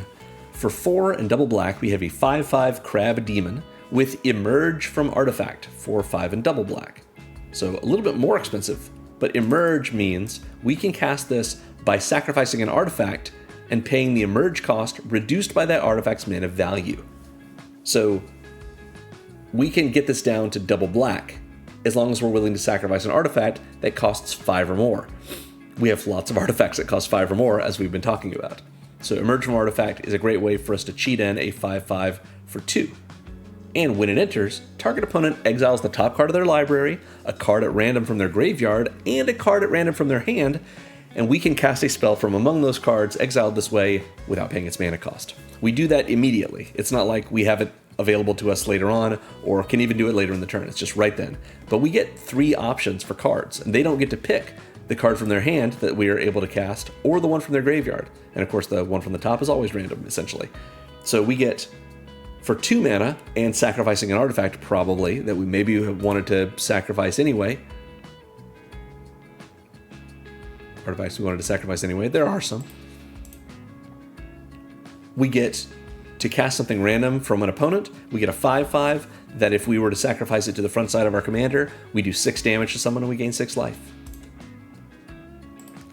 For 4 and double black, we have a 5/5 Crab Demon with Emerge from Artifact for 5 and double black. So a little bit more expensive, but Emerge means we can cast this by sacrificing an artifact and paying the Emerge cost reduced by that artifact's mana value. So we can get this down to double black as long as we're willing to sacrifice an artifact that costs 5 or more. We have lots of artifacts that cost 5 or more, as we've been talking about. So Emerge from Artifact is a great way for us to cheat in a 5/5 for 2. And when it enters, target opponent exiles the top card of their library, a card at random from their graveyard, and a card at random from their hand, and we can cast a spell from among those cards exiled this way without paying its mana cost. We do that immediately. It's not like we have it available to us later on, or can even do it later in the turn. It's just right then. But we get 3 options for cards, and they don't get to pick the card from their hand that we are able to cast, or the one from their graveyard. And of course, the one from the top is always random, essentially. So we get, for 2 mana, and sacrificing an artifact probably, that we maybe have wanted to sacrifice anyway. Artifacts we wanted to sacrifice anyway, there are some. We get to cast something random from an opponent. We get a 5/5 that if we were to sacrifice it to the front side of our commander, we do 6 damage to someone and we gain 6 life.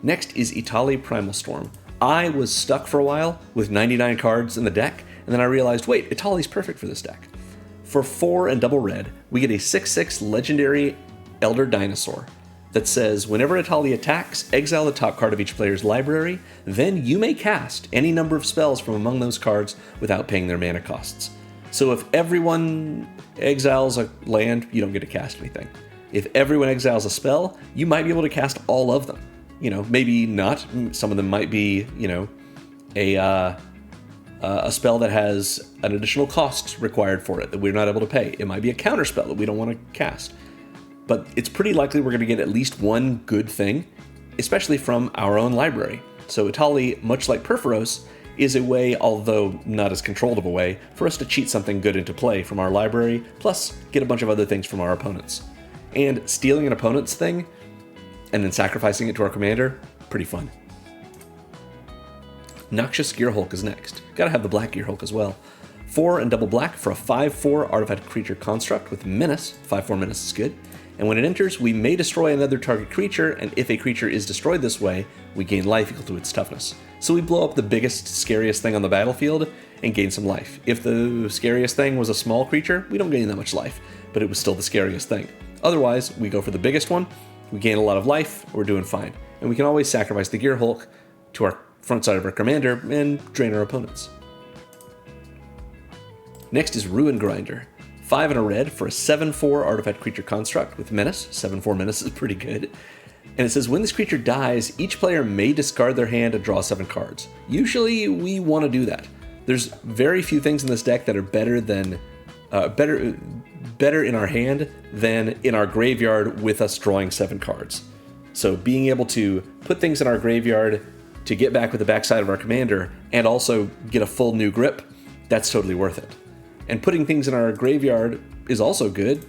Next is Etali Primal Storm. I was stuck for a while with 99 cards in the deck, and then I realized, wait, Etali's perfect for this deck. For 4 and double red, we get a 6/6 legendary Elder Dinosaur that says, whenever Etali attacks, exile the top card of each player's library, then you may cast any number of spells from among those cards without paying their mana costs. So if everyone exiles a land, you don't get to cast anything. If everyone exiles a spell, you might be able to cast all of them. Maybe not. Some of them might be, a spell that has an additional cost required for it that we're not able to pay. It might be a counter spell that we don't want to cast. But it's pretty likely we're going to get at least one good thing, especially from our own library. So Etali, much like Perforos, is a way, although not as controlled of a way, for us to cheat something good into play from our library, plus get a bunch of other things from our opponents. And stealing an opponent's thing and then sacrificing it to our commander, pretty fun. Noxious Gearhulk is next. Gotta have the black Gearhulk as well. 4 and double black for a 5/4 artifact creature construct with menace. 5/4 menace is good. And when it enters, we may destroy another target creature, and if a creature is destroyed this way, we gain life equal to its toughness. So we blow up the biggest, scariest thing on the battlefield and gain some life. If the scariest thing was a small creature, we don't gain that much life, but it was still the scariest thing. Otherwise, we go for the biggest one, we gain a lot of life, we're doing fine. And we can always sacrifice the Gearhulk to our front side of our commander and drain our opponents. Next is Ruin Grinder. 5 and a red for a 7/4 artifact creature construct with menace. 7/4 menace is pretty good. And it says when this creature dies, each player may discard their hand and draw 7 cards. Usually we want to do that. There's very few things in this deck that are better in our hand than in our graveyard with us drawing 7 cards. So being able to put things in our graveyard to get back with the backside of our commander and also get a full new grip, that's totally worth it. And putting things in our graveyard is also good,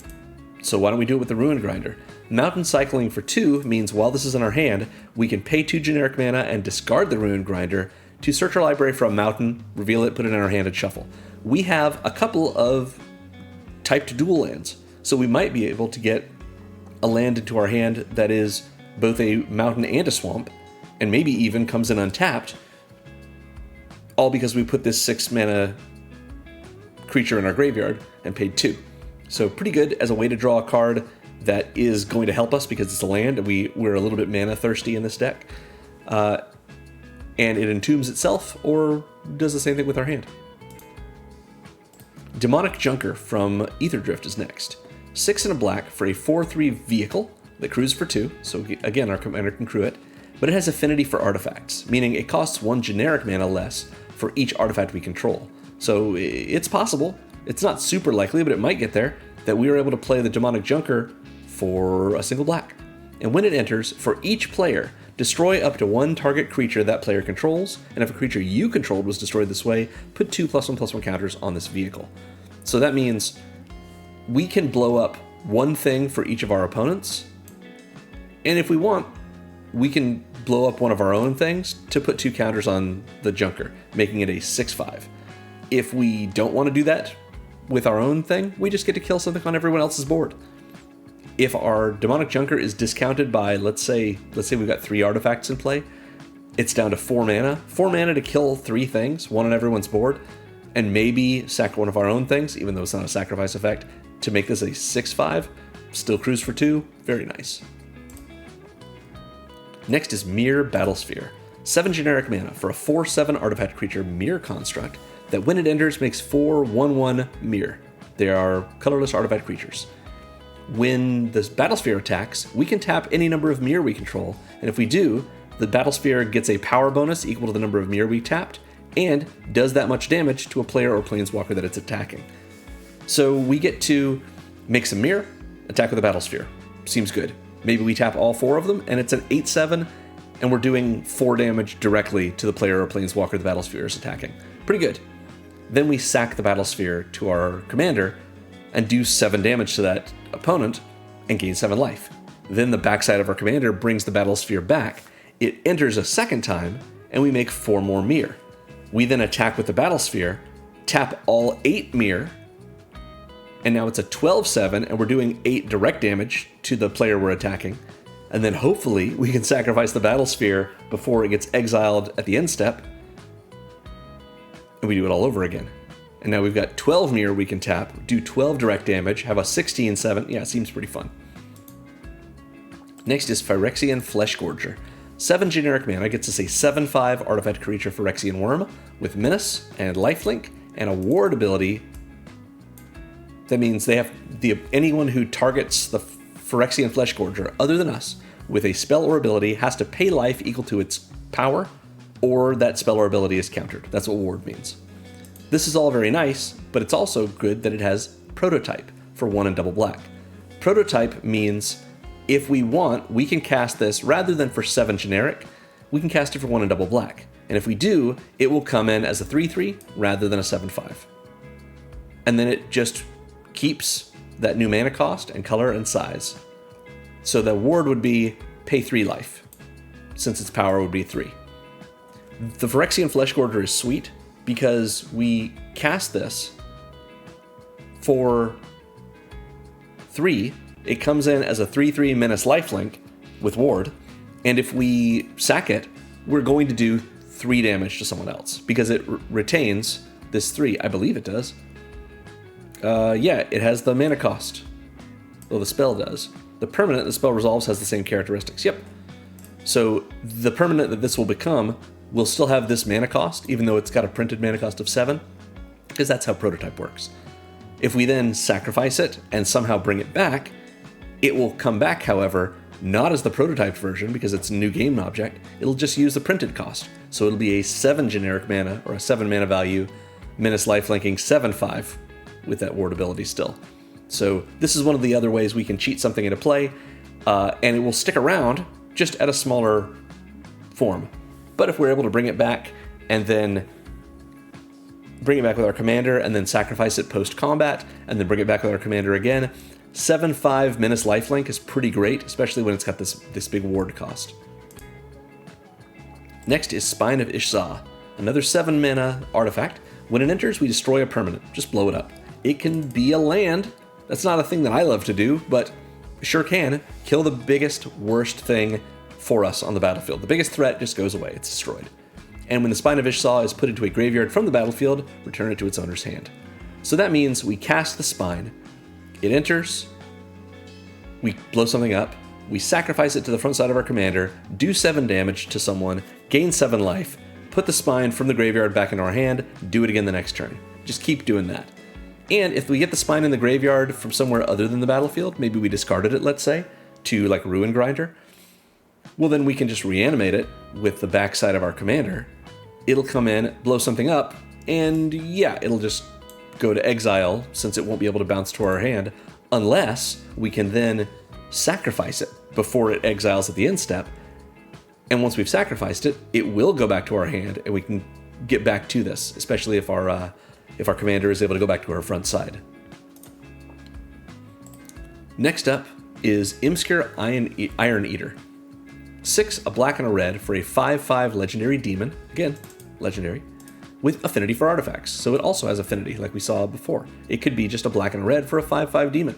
so why don't we do it with the Ruin Grinder? Mountain Cycling for 2 means while this is in our hand, we can pay 2 generic mana and discard the Ruin Grinder to search our library for a mountain, reveal it, put it in our hand, and shuffle. We have a couple of typed dual lands, so we might be able to get a land into our hand that is both a mountain and a swamp, and maybe even comes in untapped, all because we put this 6 mana creature in our graveyard and paid 2. So pretty good as a way to draw a card that is going to help us because it's a land and we're a little bit mana thirsty in this deck. And it entombs itself or does the same thing with our hand. Demonic Junker from Aetherdrift is next. 6 and a black for a 4/3 vehicle that crews for 2, so again our commander can crew it, but it has affinity for artifacts, meaning it costs 1 generic mana less for each artifact we control. So it's possible, it's not super likely, but it might get there, that we are able to play the Demonic Junker for a single black. And when it enters, for each player, destroy up to 1 target creature that player controls, and if a creature you controlled was destroyed this way, put 2 +1/+1 counters on this vehicle. So that means we can blow up 1 thing for each of our opponents, and if we want, we can blow up one of our own things to put 2 counters on the Junker, making it a 6/5. If we don't want to do that with our own thing, we just get to kill something on everyone else's board. If our Demonic Junker is discounted by, let's say we've got 3 artifacts in play, it's down to 4 mana. 4 mana to kill 3 things, 1 on everyone's board, and maybe sack one of our own things, even though it's not a sacrifice effect, to make this a 6/5, still cruise for 2, very nice. Next is Mirror Battlesphere. 7 generic mana for a 4/7 artifact creature mirror construct that when it enters makes 4 1/1 mirror. They are colorless artifact creatures. When this Battlesphere attacks, we can tap any number of mirror we control, and if we do, the Battlesphere gets a power bonus equal to the number of mirror we tapped, and does that much damage to a player or planeswalker that it's attacking. So we get to make some mirror, attack with the Battlesphere. Seems good. Maybe we tap all 4 of them, and it's an 8/7, and we're doing 4 damage directly to the player or planeswalker the Battlesphere is attacking. Pretty good. Then we sack the Battlesphere to our commander and do 7 damage to that opponent and gain 7 life. Then the backside of our commander brings the Battlesphere back. It enters a second time, and we make 4 more mirror. We then attack with the Battlesphere, tap all 8 mirror, and now it's a 12/7, and we're doing 8 direct damage to the player we're attacking. And then hopefully we can sacrifice the Battlesphere before it gets exiled at the end step, and we do it all over again. And now we've got 12 mirror we can tap, do 12 direct damage, have a 16/7. Yeah, it seems pretty fun. Next is Phyrexian Fleshgorger. 7 generic mana gets us a 7/5 artifact creature Phyrexian Worm with menace and lifelink and a ward ability. That means they have anyone who targets the Phyrexian Fleshgorger other than us with a spell or ability has to pay life equal to its power, or that spell or ability is countered. That's what ward means. This is all very nice, but it's also good that it has Prototype for 1 and double black. Prototype means if we want, we can cast this rather than for 7 generic, we can cast it for 1 and double black. And if we do, it will come in as a 3/3 rather than a 7/5. And then it just keeps that new mana cost and color and size. So the ward would be pay 3 life, since its power would be 3. The Phyrexian Fleshgorger is sweet because we cast this for 3. It comes in as a 3/3 menace lifelink with ward, and if we sack it, we're going to do 3 damage to someone else because it retains this 3. I believe it does. Yeah, it has the mana cost. Well, the spell does. The permanent the spell resolves has the same characteristics. Yep. So the permanent that this will become will still have this mana cost, even though it's got a printed mana cost of 7, because that's how prototype works. If we then sacrifice it and somehow bring it back, it will come back, however, not as the prototyped version because it's a new game object. It'll just use the printed cost. So it'll be a 7 generic mana, or a 7 mana value, menace lifelinking 7/5 with that ward ability still. So this is one of the other ways we can cheat something into play, and it will stick around just at a smaller form. But if we're able to bring it back and then bring it back with our commander and then sacrifice it post-combat and then bring it back with our commander again, 7/5 menace lifelink is pretty great, especially when it's got this big ward cost. Next is Spine of Ishza, another 7 mana artifact. When it enters, we destroy a permanent. Just blow it up. It can be a land. That's not a thing that I love to do, but sure can. Kill the biggest, worst thing for us on the battlefield. The biggest threat just goes away. It's destroyed. And when the Spine of Ishza is put into a graveyard from the battlefield, return it to its owner's hand. So that means we cast the Spine. It enters. We blow something up. We sacrifice it to the front side of our commander, do 7 damage to someone, gain 7 life, put the Spine from the graveyard back into our hand, do it again the next turn. Just keep doing that. And if we get the Spine in the graveyard from somewhere other than the battlefield, maybe we discarded it, let's say, to like Ruin Grinder, well then we can just reanimate it with the backside of our commander. It'll come in, blow something up, and yeah, it'll just go to exile since it won't be able to bounce to our hand, unless we can then sacrifice it before it exiles at the end step. And once we've sacrificed it, it will go back to our hand and we can get back to this, especially if our commander is able to go back to her front side. Next up is Imskir Iron Eater. 6, a black and a red for a 5/5 legendary demon, again, legendary, with affinity for artifacts. So it also has affinity, like we saw before. It could be just a black and a red for a 5/5 demon.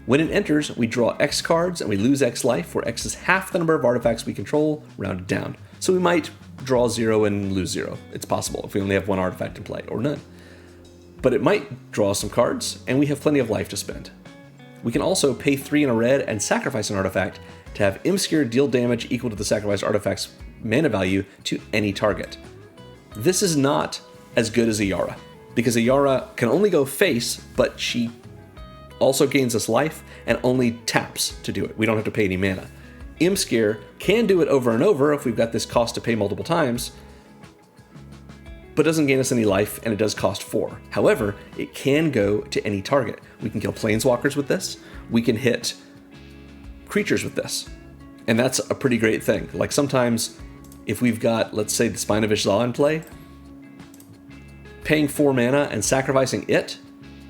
When it enters, we draw X cards and we lose X life, where X is half the number of artifacts we control, rounded down. So we might draw 0 and lose 0. It's possible if we only have 1 artifact in play, or none. But it might draw some cards, and we have plenty of life to spend. We can also pay 3 in a red and sacrifice an artifact to have Imskir deal damage equal to the sacrificed artifact's mana value to any target. This is not as good as Ayara, because Ayara can only go face, but she also gains us life and only taps to do it. We don't have to pay any mana. Imskir can do it over and over if we've got this cost to pay multiple times, but doesn't gain us any life, and it does cost 4. However, it can go to any target. We can kill planeswalkers with this. We can hit creatures with this. And that's a pretty great thing. Like sometimes if we've got, let's say, the Spine of Ishza in play, paying 4 mana and sacrificing it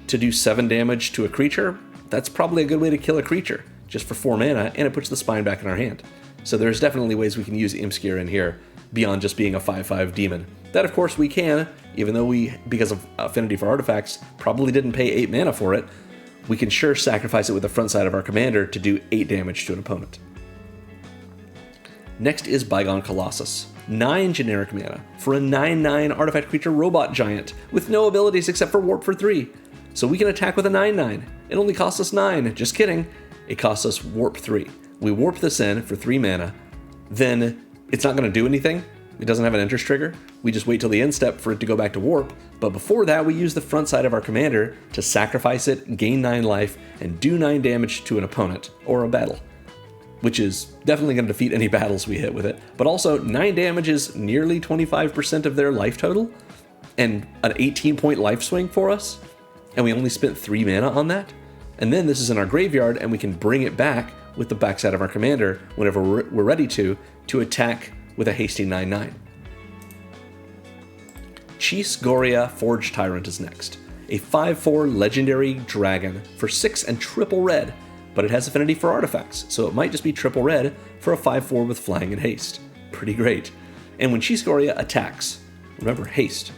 to do 7 damage to a creature, that's probably a good way to kill a creature, just for 4 mana, and it puts the Spine back in our hand. So there's definitely ways we can use Imskir in here, beyond just being a 5/5 demon. That, of course, we can, even though we, because of affinity for artifacts, probably didn't pay 8 mana for it, we can sure sacrifice it with the front side of our commander to do 8 damage to an opponent. Next is Bygone Colossus. 9 generic mana for a 9/9 artifact creature robot giant with no abilities except for warp for 3. So we can attack with a 9/9. It only costs us 9. Just kidding. It costs us warp 3. We warp this in for 3 mana. Then it's not going to do anything. It doesn't have an enters trigger. We just wait till the end step for it to go back to warp. But before that, we use the front side of our commander to sacrifice it, gain 9 life, and do 9 damage to an opponent or a battle, which is definitely going to defeat any battles we hit with it. But also, 9 damage is nearly 25% of their life total, and an 18-point life swing for us, and we only spent 3 mana on that. And then this is in our graveyard, and we can bring it back with the backside of our commander whenever we're ready to attack with a hasty 9/9. Chis Goria Forge Tyrant is next. A 5/4 legendary dragon for 6 and triple red but it has affinity for artifacts, so it might just be triple red for a 5/4 with flying and haste. Pretty great. And when Chiskoria attacks, remember haste,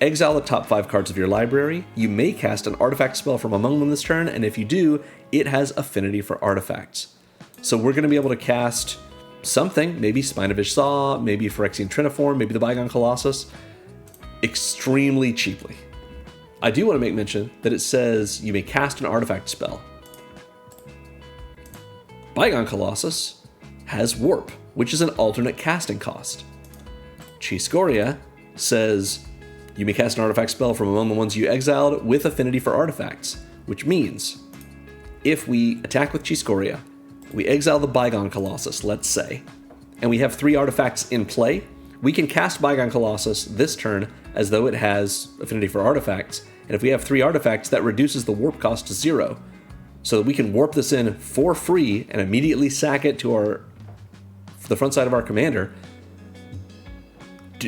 exile the top 5 cards of your library. You may cast an artifact spell from among them this turn, and if you do, it has affinity for artifacts. So we're going to be able to cast something, maybe Spinavish Saw, maybe Phyrexian Triniform, maybe the Bygone Colossus, extremely cheaply. I do want to make mention that it says you may cast an artifact spell. Bygone Colossus has Warp, which is an alternate casting cost. Chiskoria says you may cast an artifact spell from among the ones you exiled with affinity for artifacts, which means if we attack with Chiskoria, we exile the Bygone Colossus, let's say, and we have 3 artifacts in play, we can cast Bygone Colossus this turn as though it has affinity for artifacts, and if we have 3 artifacts, that reduces the warp cost to 0, so that we can warp this in for free and immediately sack it to the front side of our commander,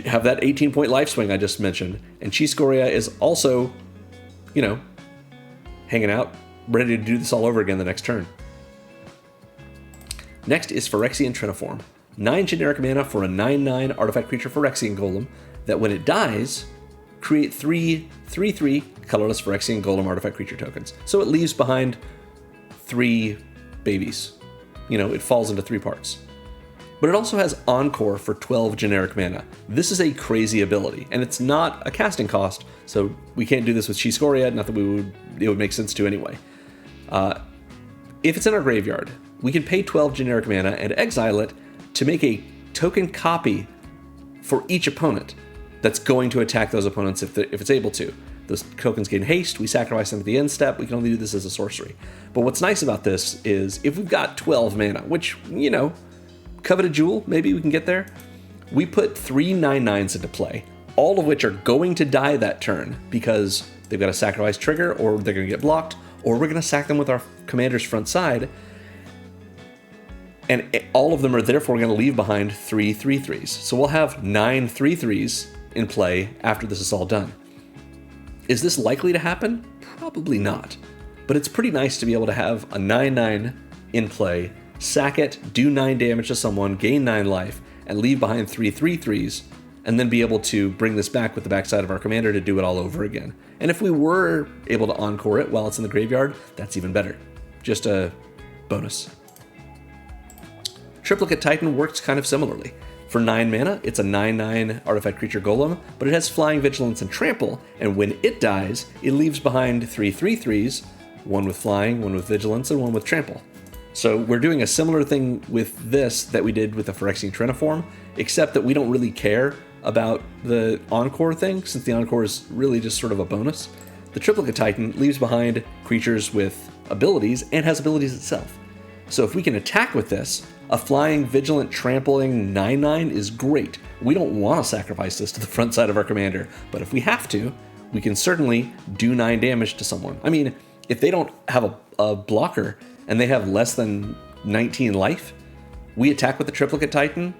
have that 18-point life swing I just mentioned, and Chiskoria is also, hanging out, ready to do this all over again the next turn. Next is Phyrexian Triniform. 9 generic mana for a 9/9 artifact creature Phyrexian Golem that when it dies, create 3/3 colorless Phyrexian Golem artifact creature tokens. So it leaves behind 3 babies. It falls into 3 parts. But it also has Encore for 12 generic mana. This is a crazy ability, and it's not a casting cost, so we can't do this with Chiskoria, not that it would make sense to anyway. If it's in our graveyard, we can pay 12 generic mana and exile it to make a token copy for each opponent that's going to attack those opponents if it's able to. Those tokens gain haste, we sacrifice them at the end step, we can only do this as a sorcery. But what's nice about this is if we've got 12 mana, which, Coveted Jewel, maybe we can get there, we put 3 9/9s into play, all of which are going to die that turn because they've got a sacrifice trigger, or they're going to get blocked, or we're going to sack them with our commander's front side, and all of them are therefore going to leave behind 3 3/3s. So we'll have 9 3/3s in play after this is all done. Is this likely to happen? Probably not. But it's pretty nice to be able to have a 9/9 in play, sack it, do 9 damage to someone, gain 9 life, and leave behind 3 3/3s, and then be able to bring this back with the backside of our commander to do it all over again. And if we were able to encore it while it's in the graveyard, that's even better. Just a bonus. Triplicate Titan works kind of similarly. For 9 mana, it's a 9/9 artifact creature golem, but it has Flying, Vigilance, and Trample, and when it dies, it leaves behind 3 3/3s, one with Flying, one with Vigilance, and one with Trample. So we're doing a similar thing with this that we did with the Phyrexian Triniform, except that we don't really care about the Encore thing, since the Encore is really just sort of a bonus. The Triplicate Titan leaves behind creatures with abilities and has abilities itself. So if we can attack with this, a Flying, Vigilant, Trampling 9/9 is great. We don't want to sacrifice this to the front side of our commander, but if we have to, we can certainly do 9 damage to someone. I mean, if they don't have a blocker and they have less than 19 life, we attack with the Triplicate Titan,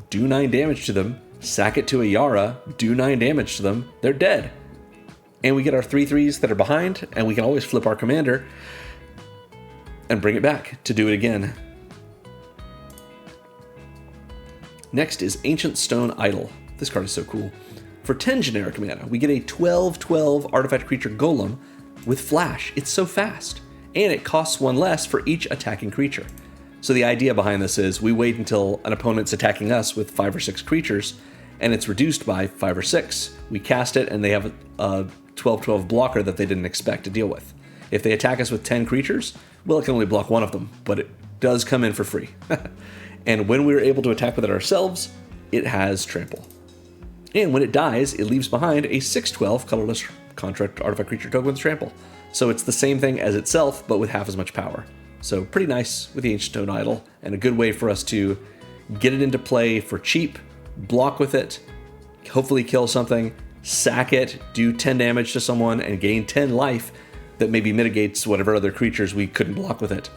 do 9 damage to them, sack it to Ayara, do 9 damage to them, they're dead. And we get our 3/3s that are behind, and we can always flip our commander and bring it back to do it again. Next is Ancient Stone Idol. This card is so cool. For 10 generic mana, we get a 12/12 artifact creature golem with flash. It's so fast. And it costs 1 less for each attacking creature. So the idea behind this is we wait until an opponent's attacking us with 5 or 6 creatures, and it's reduced by 5 or 6. We cast it, and they have a 12/12 blocker that they didn't expect to deal with. If they attack us with 10 creatures, well, it can only block 1 of them, but it does come in for free. And when we're able to attack with it ourselves, it has Trample. And when it dies, it leaves behind a 6/12 colorless contract artifact creature token with Trample. So it's the same thing as itself, but with half as much power. So pretty nice with the Ancient Stone Idol, and a good way for us to get it into play for cheap, block with it, hopefully kill something, sack it, do 10 damage to someone, and gain 10 life that maybe mitigates whatever other creatures we couldn't block with it.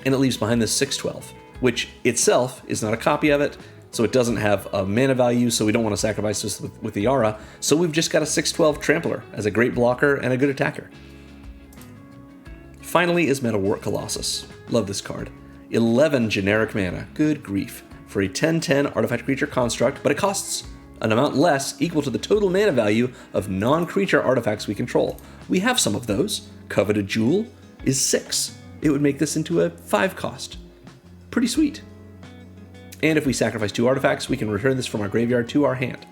And it leaves behind this 6/12, which itself is not a copy of it, so it doesn't have a mana value, so we don't want to sacrifice this with the Ayara, so we've just got a 6/12 Trampler as a great blocker and a good attacker. Finally is Metalwork Colossus. Love this card. 11 generic mana, good grief, for a 10/10 artifact creature construct, but it costs an amount less equal to the total mana value of non-creature artifacts we control. We have some of those. Coveted Jewel is 6. It would make this into a 5 cost. Pretty sweet. And if we sacrifice 2 artifacts, we can return this from our graveyard to our hand.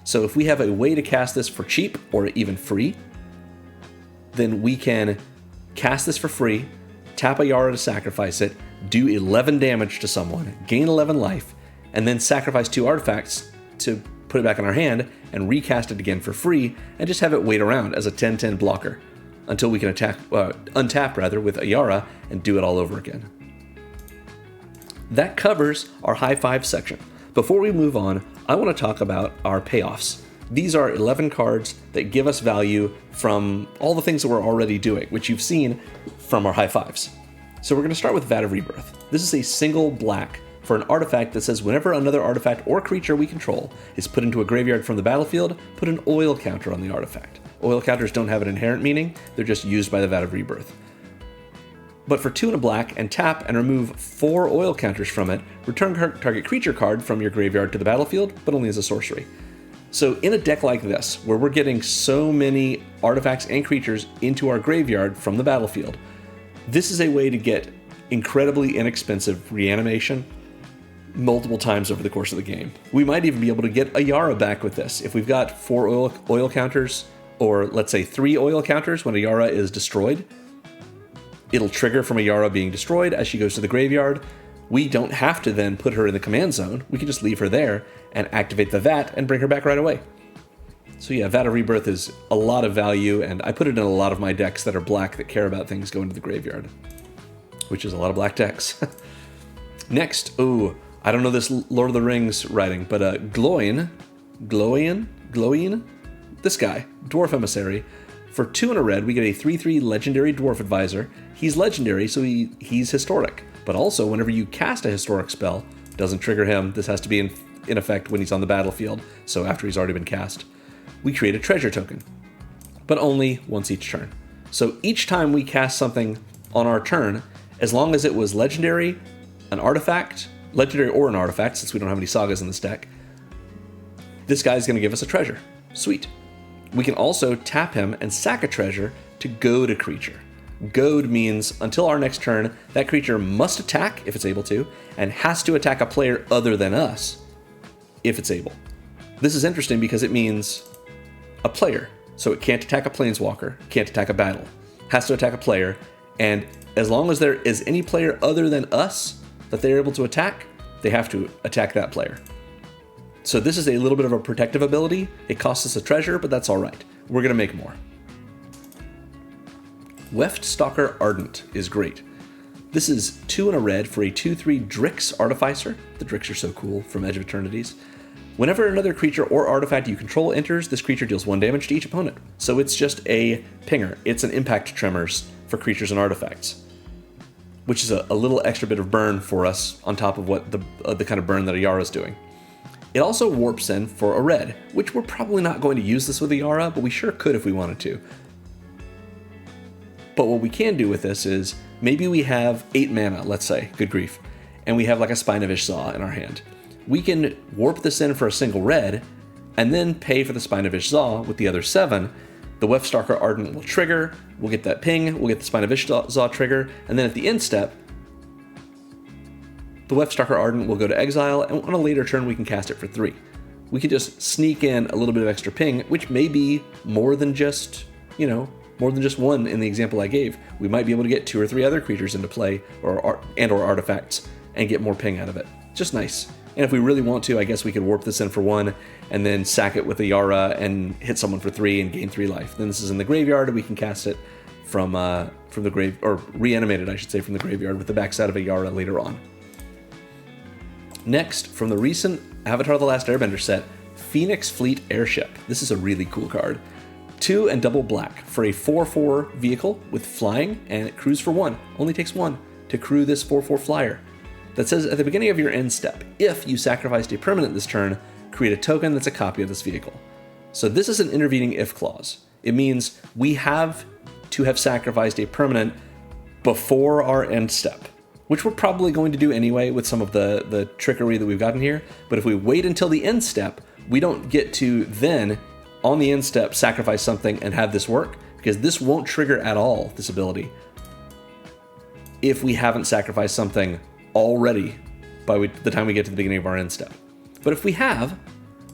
So if we have a way to cast this for cheap or even free, then we can cast this for free, tap Ayara to sacrifice it, do 11 damage to someone, gain 11 life, and then sacrifice 2 artifacts to put it back in our hand and recast it again for free, and just have it wait around as a 10/10 blocker until we can untap with Ayara and do it all over again. That covers our high five section. Before we move on, I want to talk about our payoffs. These are 11 cards that give us value from all the things that we're already doing, which you've seen from our high fives. So we're going to start with Vat of Rebirth. This is a single black for an artifact that says whenever another artifact or creature we control is put into a graveyard from the battlefield, put an oil counter on the artifact. Oil counters don't have an inherent meaning, they're just used by the Vat of Rebirth. But for 2 and a black, and tap and remove 4 oil counters from it, return target creature card from your graveyard to the battlefield, but only as a sorcery. So in a deck like this, where we're getting so many artifacts and creatures into our graveyard from the battlefield, this is a way to get incredibly inexpensive reanimation multiple times over the course of the game. We might even be able to get Ayara back with this. If we've got 4 oil counters, or let's say 3 oil counters when Ayara is destroyed, it'll trigger from Ayara being destroyed as she goes to the graveyard. We don't have to then put her in the command zone. We can just leave her there and activate the Vat and bring her back right away. So yeah, Vat of Rebirth is a lot of value, and I put it in a lot of my decks that are black that care about things going to the graveyard, which is a lot of black decks. Next, I don't know this Lord of the Rings writing, but Gloin, this guy, Dwarf Emissary. For 2 and a red, we get a 3/3 Legendary Dwarf Advisor. He's legendary, so he's historic. But also, whenever you cast a historic spell, doesn't trigger him. This has to be in effect when he's on the battlefield, so after he's already been cast. We create a treasure token, but only once each turn. So each time we cast something on our turn, as long as it was legendary, an artifact, legendary or an artifact, since we don't have any sagas in this deck, this guy's going to give us a treasure. Sweet. We can also tap him and sack a treasure to goad a creature. Goad means until our next turn, that creature must attack if it's able to, and has to attack a player other than us if it's able. This is interesting because it means a player. So it can't attack a planeswalker, can't attack a battle, has to attack a player, and as long as there is any player other than us that they're able to attack, they have to attack that player. So this is a little bit of a protective ability. It costs us a treasure, but that's all right. We're going to make more. Weft Stalker Ardent is great. This is 2 and a red for a 2/3 Drix Artificer. The Drix are so cool from Edge of Eternities. Whenever another creature or artifact you control enters, this creature deals 1 damage to each opponent. So it's just a pinger. It's an impact tremors for creatures and artifacts, which is a little extra bit of burn for us on top of what the kind of burn that Ayara's doing. It also warps in for a red, which we're probably not going to use this with Ayara, but we sure could if we wanted to. But what we can do with this is, maybe we have 8 mana, let's say, good grief, and we have like a Spine of Ishzaw in our hand. We can warp this in for a single red, and then pay for the Spine of Ishzaw with the other 7. The Weft Stalker Ardent will trigger, we'll get that ping, we'll get the Spine of Ishzaw trigger, and then at the end step, the Weft Stalker Ardent will go to exile, and on a later turn we can cast it for 3. We can just sneak in a little bit of extra ping, which may be more than just, more than just 1 in the example I gave. We might be able to get 2 or 3 other creatures into play, or artifacts, and get more ping out of it. Just nice. And if we really want to, I guess we could warp this in for 1, and then sack it with Ayara and hit someone for 3 and gain 3 life. Then this is in the graveyard, and we can cast it from the grave, or reanimate it, I should say, from the graveyard with the backside of Ayara later on. Next, from the recent Avatar: The Last Airbender set, Phoenix Fleet Airship. This is a really cool card. 2 and double black for a 4/4 vehicle with flying, and it crews for 1. Only takes 1 to crew this 4/4 flyer. That says at the beginning of your end step, if you sacrificed a permanent this turn, create a token that's a copy of this vehicle. So this is an intervening if clause. It means we have to have sacrificed a permanent before our end step, which we're probably going to do anyway with some of the trickery that we've gotten here. But if we wait until the end step, we don't get to then, on the end step, sacrifice something and have this work, because this won't trigger at all, this ability, if we haven't sacrificed something already by the time we get to the beginning of our end step. But if we have,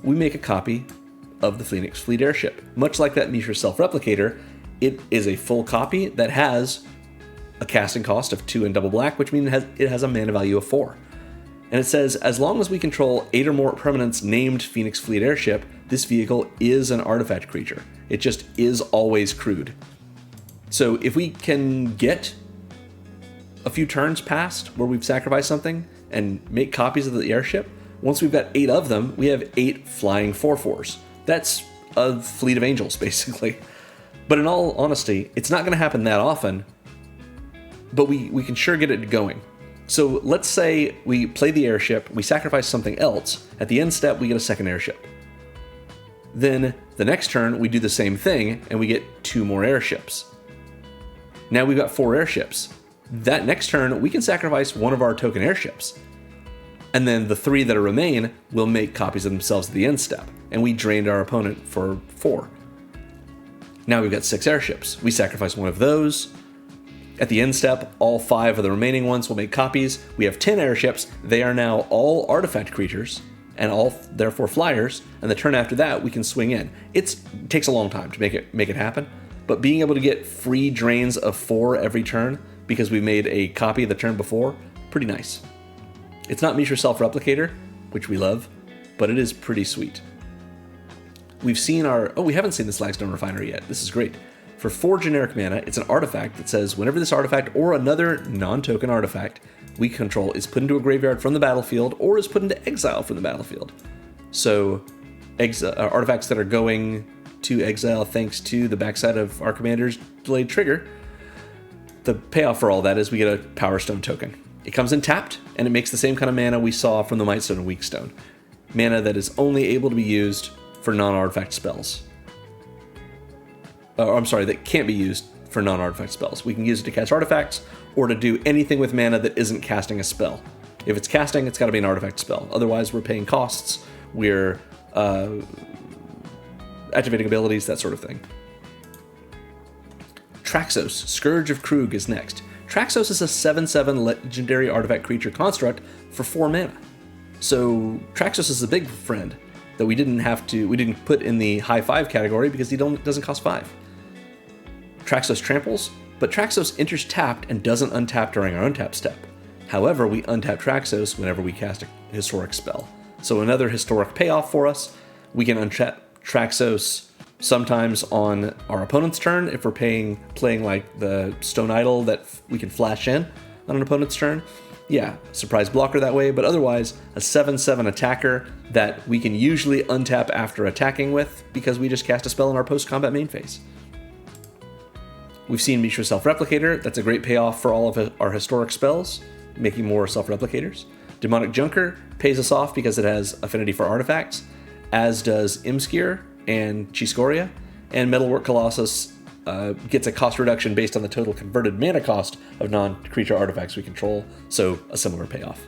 we make a copy of the Phoenix Fleet airship. Much like that Mishra self-replicator, it is a full copy that has a casting cost of 2 and double black, which means it has a mana value of 4. And it says, as long as we control 8 or more permanents named Phoenix Fleet airship, this vehicle is an artifact creature. It just is always crewed. So if we can get a few turns past where we've sacrificed something and make copies of the airship, once we've got 8 of them, we have 8 flying 4/4s. That's a fleet of angels, basically. But in all honesty, it's not going to happen that often, but we can sure get it going. So let's say we play the airship, we sacrifice something else, at the end step we get a second airship. Then the next turn we do the same thing and we get 2 more airships. Now we've got 4 airships. That next turn we can sacrifice one of our token airships. And then the 3 that remain will make copies of themselves at the end step, and we drained our opponent for 4. Now we've got 6 airships. We sacrifice one of those. At the end step, all 5 of the remaining ones will make copies. We have 10 airships. They are now all artifact creatures, and all therefore flyers, and the turn after that we can swing in. It takes a long time to make it happen, but being able to get free drains of 4 every turn because we made a copy of the turn before, pretty nice. It's not Mishra self-replicator, which we love, but it is pretty sweet. We've seen we haven't seen the Slagstone Refinery yet. This is great. For 4 generic mana, it's an artifact that says whenever this artifact or another non-token artifact we control is put into a graveyard from the battlefield or is put into exile from the battlefield. So artifacts that are going to exile thanks to the backside of our commander's delayed trigger, the payoff for all that is we get a Power Stone token. It comes in tapped, and it makes the same kind of mana we saw from the Might Stone and Weak Stone. Mana that is only able to be used for non-artifact spells. That can't be used for non-artifact spells. We can use it to cast artifacts, or to do anything with mana that isn't casting a spell. If it's casting, it's got to be an artifact spell. Otherwise, we're paying costs, we're activating abilities, that sort of thing. Traxos, Scourge of Krug, is next. Traxos is a 7/7 legendary artifact creature construct for 4 mana. So Traxos is a big friend that we didn't put in the high 5 category because he doesn't cost 5. Traxos tramples, but Traxos enters tapped and doesn't untap during our untap step. However, we untap Traxos whenever we cast a historic spell. So another historic payoff for us. We can untap Traxos sometimes on our opponent's turn if we're playing like the Stone Idol that we can flash in on an opponent's turn. Yeah, surprise blocker that way, but otherwise a 7/7 attacker that we can usually untap after attacking with because we just cast a spell in our post-combat main phase. We've seen Mishra Self-Replicator. That's a great payoff for all of our historic spells, making more self-replicators. Demonic Junker pays us off because it has affinity for artifacts, as does Imskir and Chiskoria, and Metalwork Colossus gets a cost reduction based on the total converted mana cost of non-creature artifacts we control, so a similar payoff.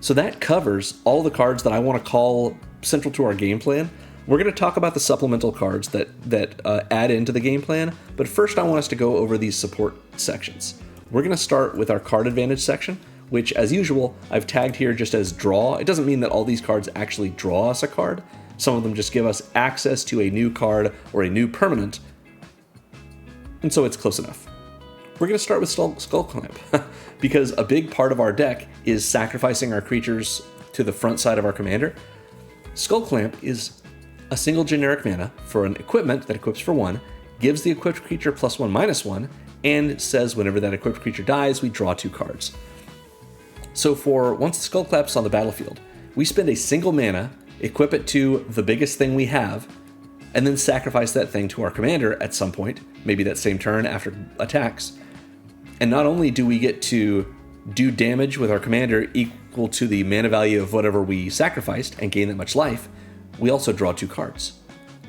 So that covers all the cards that I want to call central to our game plan. We're going to talk about the supplemental cards that add into the game plan, but first I want us to go over these support sections. We're going to start with our card advantage section, which as usual I've tagged here just as draw. It doesn't mean that all these cards actually draw us a card. Some of them just give us access to a new card or a new permanent, and so it's close enough. We're going to start with Skull Clamp, because a big part of our deck is sacrificing our creatures to the front side of our commander. Skull Clamp is a single generic mana for an equipment that equips for 1, gives the equipped creature +1/-1, and says whenever that equipped creature dies, we draw 2 cards. So once the Skull Clamp's on the battlefield, we spend a single mana, equip it to the biggest thing we have, and then sacrifice that thing to our commander at some point, maybe that same turn after attacks. And not only do we get to do damage with our commander equal to the mana value of whatever we sacrificed and gain that much life, we also draw 2 cards.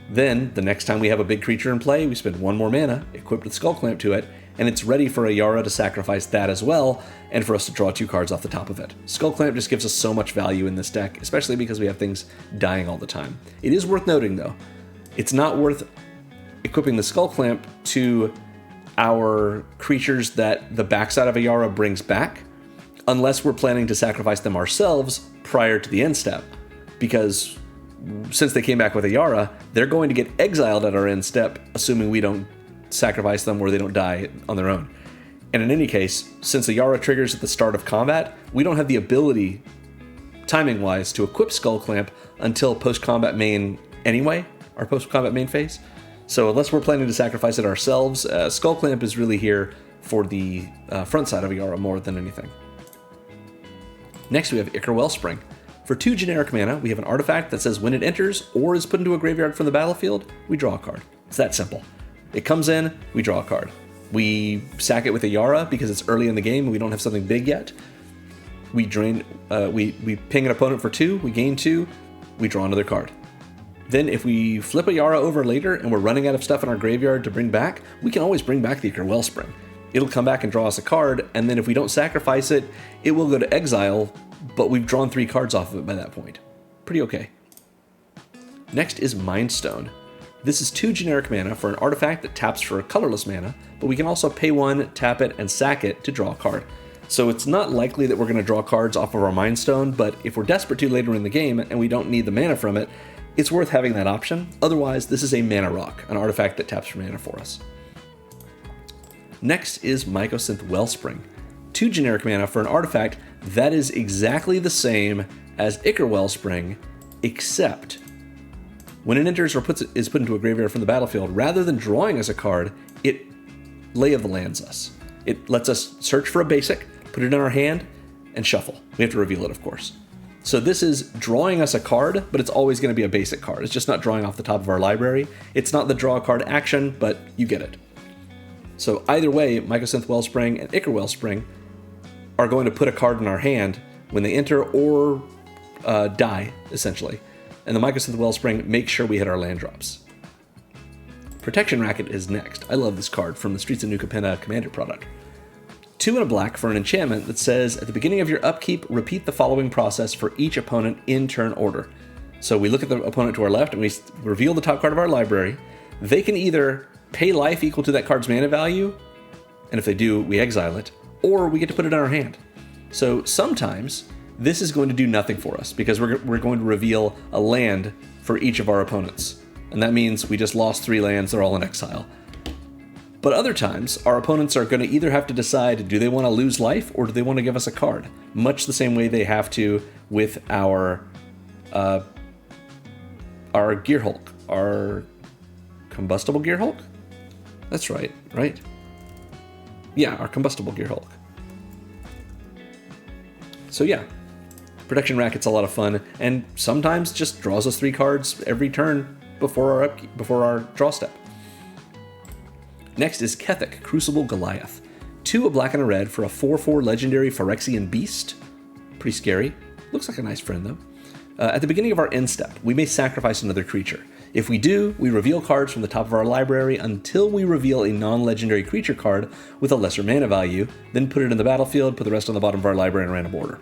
Then, the next time we have a big creature in play, we spend 1 more mana, equip with Skull Clamp to it, and it's ready for Ayara to sacrifice that as well, and for us to draw 2 cards off the top of it. Skull Clamp just gives us so much value in this deck, especially because we have things dying all the time. It is worth noting, though, it's not worth equipping the Skull Clamp to our creatures that the backside of Ayara brings back, unless we're planning to sacrifice them ourselves prior to the end step, because since they came back with Ayara, they're going to get exiled at our end step, assuming we don't sacrifice them or they don't die on their own. And in any case, since Ayara triggers at the start of combat, we don't have the ability, timing-wise, to equip Skull Clamp until post-combat main anyway, our post-combat main phase. So unless we're planning to sacrifice it ourselves, Skull Clamp is really here for the front side of Ayara more than anything. Next we have Ichor Wellspring. For 2 generic mana, we have an artifact that says when it enters or is put into a graveyard from the battlefield, we draw a card. It's that simple. It comes in, we draw a card. We sack it with Ayara because it's early in the game and we don't have something big yet. We drain, we ping an opponent for 2, we gain 2, we draw another card. Then if we flip Ayara over later and we're running out of stuff in our graveyard to bring back, we can always bring back the Ichor Wellspring. It'll come back and draw us a card, and then if we don't sacrifice it, it will go to exile, but we've drawn 3 cards off of it by that point. Pretty okay. Next is Mind Stone. This is 2 generic mana for an artifact that taps for a colorless mana, but we can also pay 1, tap it, and sack it to draw a card. So it's not likely that we're going to draw cards off of our Mind Stone, but if we're desperate to later in the game and we don't need the mana from it, it's worth having that option. Otherwise, this is a Mana Rock, an artifact that taps for mana for us. Next is Mycosynth Wellspring. 2 generic mana for an artifact that is exactly the same as Ichor Wellspring, except when it enters or is put into a graveyard from the battlefield, rather than drawing us a card, it Lay of the Lands us. It lets us search for a basic, put it in our hand, and shuffle. We have to reveal it, of course. So this is drawing us a card, but it's always going to be a basic card. It's just not drawing off the top of our library. It's not the draw a card action, but you get it. So either way, Mycosynth Wellspring and Ichor Wellspring are going to put a card in our hand when they enter or die, essentially. And the Mycosynth Wellspring makes sure we hit our land drops. Protection Racket is next. I love this card from the Streets of New Capenna Commander product. 2 and a black for an enchantment that says, at the beginning of your upkeep, repeat the following process for each opponent in turn order. So we look at the opponent to our left and we reveal the top card of our library. They can either pay life equal to that card's mana value, and if they do, we exile it, or we get to put it in our hand. So sometimes this is going to do nothing for us because we're going to reveal a land for each of our opponents. And that means we just lost 3 lands, they're all in exile. But other times, our opponents are going to either have to decide, do they want to lose life or do they want to give us a card? Much the same way they have to with our Gearhulk, our combustible Gearhulk? That's right? Yeah, our combustible Gearhulk. So yeah, Protection Racket's a lot of fun, and sometimes just draws us 3 cards every turn before our draw step. Next is Kethek, Crucible Goliath. 2 a black and a red for a 4/4 legendary Phyrexian Beast. Pretty scary. Looks like a nice friend, though. At the beginning of our end step, we may sacrifice another creature. If we do, we reveal cards from the top of our library until we reveal a non-legendary creature card with a lesser mana value, then put it in the battlefield, put the rest on the bottom of our library in random order.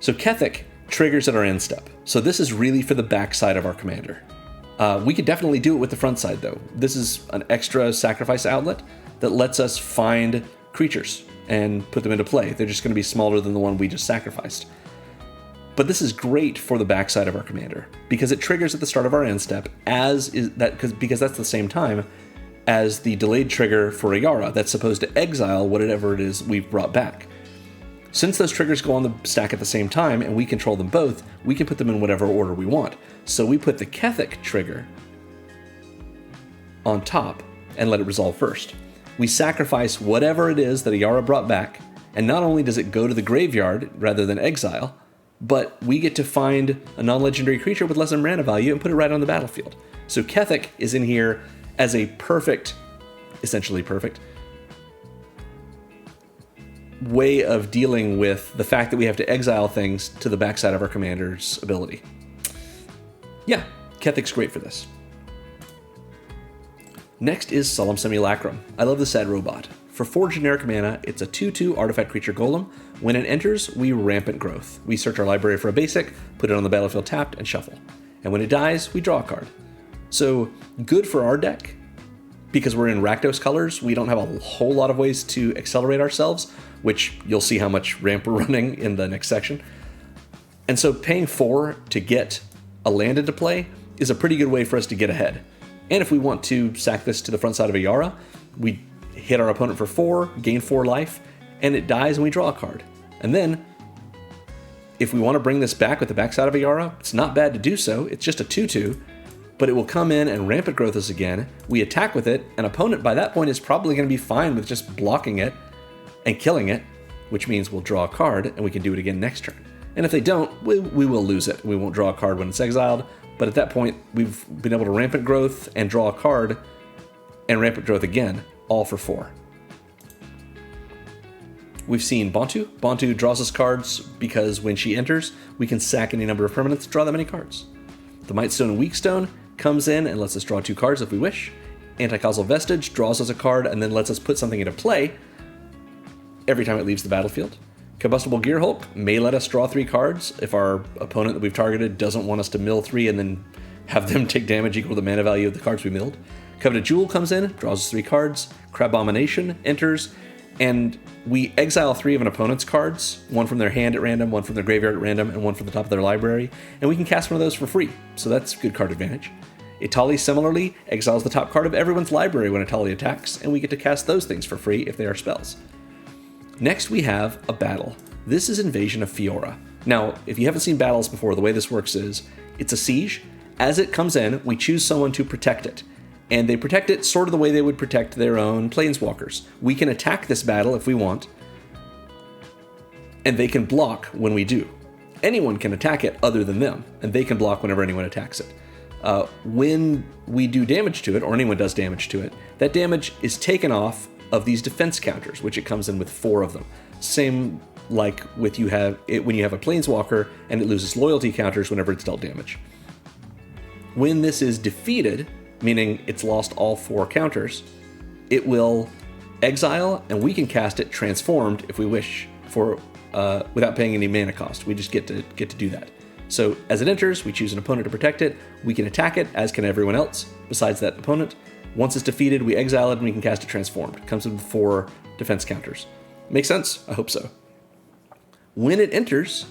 So Kethek triggers at our end step. So this is really for the back side of our commander. We could definitely do it with the front side, though. This is an extra sacrifice outlet that lets us find creatures and put them into play. They're just going to be smaller than the one we just sacrificed. But this is great for the backside of our commander because it triggers at the start of our end step because that's the same time as the delayed trigger for Ayara that's supposed to exile whatever it is we've brought back. Since those triggers go on the stack at the same time and we control them both, we can put them in whatever order we want. So we put the Kethek trigger on top and let it resolve first. We sacrifice whatever it is that Ayara brought back, and not only does it go to the graveyard rather than exile, but we get to find a non-legendary creature with lesser mana value and put it right on the battlefield. So Kethek is in here as a essentially perfect, way of dealing with the fact that we have to exile things to the backside of our commander's ability. Yeah, Kethek's great for this. Next is Solemn Simulacrum. I love the Sad Robot. For 4 generic mana, it's a 2/2 artifact creature golem. When it enters, we Rampant Growth. We search our library for a basic, put it on the battlefield tapped, and shuffle. And when it dies, we draw a card. So, good for our deck, because we're in Rakdos colors, we don't have a whole lot of ways to accelerate ourselves, which you'll see how much ramp we're running in the next section. And so paying 4 to get a land into play is a pretty good way for us to get ahead. And if we want to sack this to the front side of Ayara, we hit our opponent for 4, gain 4 life, and it dies and we draw a card. And then, if we want to bring this back with the backside of Ayara, it's not bad to do so. It's just a 2/2, but it will come in and Rampant Growth us again. We attack with it, and opponent by that point is probably going to be fine with just blocking it and killing it, which means we'll draw a card and we can do it again next turn. And if they don't, we will lose it. We won't draw a card when it's exiled, but at that point, we've been able to Rampant Growth and draw a card and Rampant Growth again, all for 4. We've seen Bontu. Bontu draws us cards because when she enters, we can sack any number of permanents, draw that many cards. The Mightstone and Weakstone comes in and lets us draw 2 cards if we wish. Anti-Causal Vestige draws us a card and then lets us put something into play every time it leaves the battlefield. Combustible Gearhulk may let us draw 3 cards if our opponent that we've targeted doesn't want us to mill 3 and then have them take damage equal to the mana value of the cards we milled. Coveted Jewel comes in, draws us 3 cards. Crabomination enters, and we exile 3 of an opponent's cards, 1 from their hand at random, 1 from their graveyard at random, and 1 from the top of their library, and we can cast one of those for free, so that's good card advantage. Itali similarly exiles the top card of everyone's library when Itali attacks, and we get to cast those things for free if they are spells. Next we have a battle. This is Invasion of Fiora. Now, if you haven't seen battles before, the way this works is, it's a siege. As it comes in, we choose someone to protect it. And they protect it sort of the way they would protect their own planeswalkers. We can attack this battle if we want, and they can block when we do. Anyone can attack it other than them, and they can block whenever anyone attacks it. When we do damage to it, or anyone does damage to it, that damage is taken off of these defense counters, which it comes in with 4 of them. Same like with when you have a planeswalker and it loses loyalty counters whenever it's dealt damage. When this is defeated, meaning it's lost all 4 counters, it will exile, and we can cast it transformed if we wish, for without paying any mana cost. We just get to do that. So as it enters, we choose an opponent to protect it. We can attack it, as can everyone else besides that opponent. Once it's defeated, we exile it and we can cast it transformed. It comes with 4 defense counters. Makes sense? I hope so. When it enters,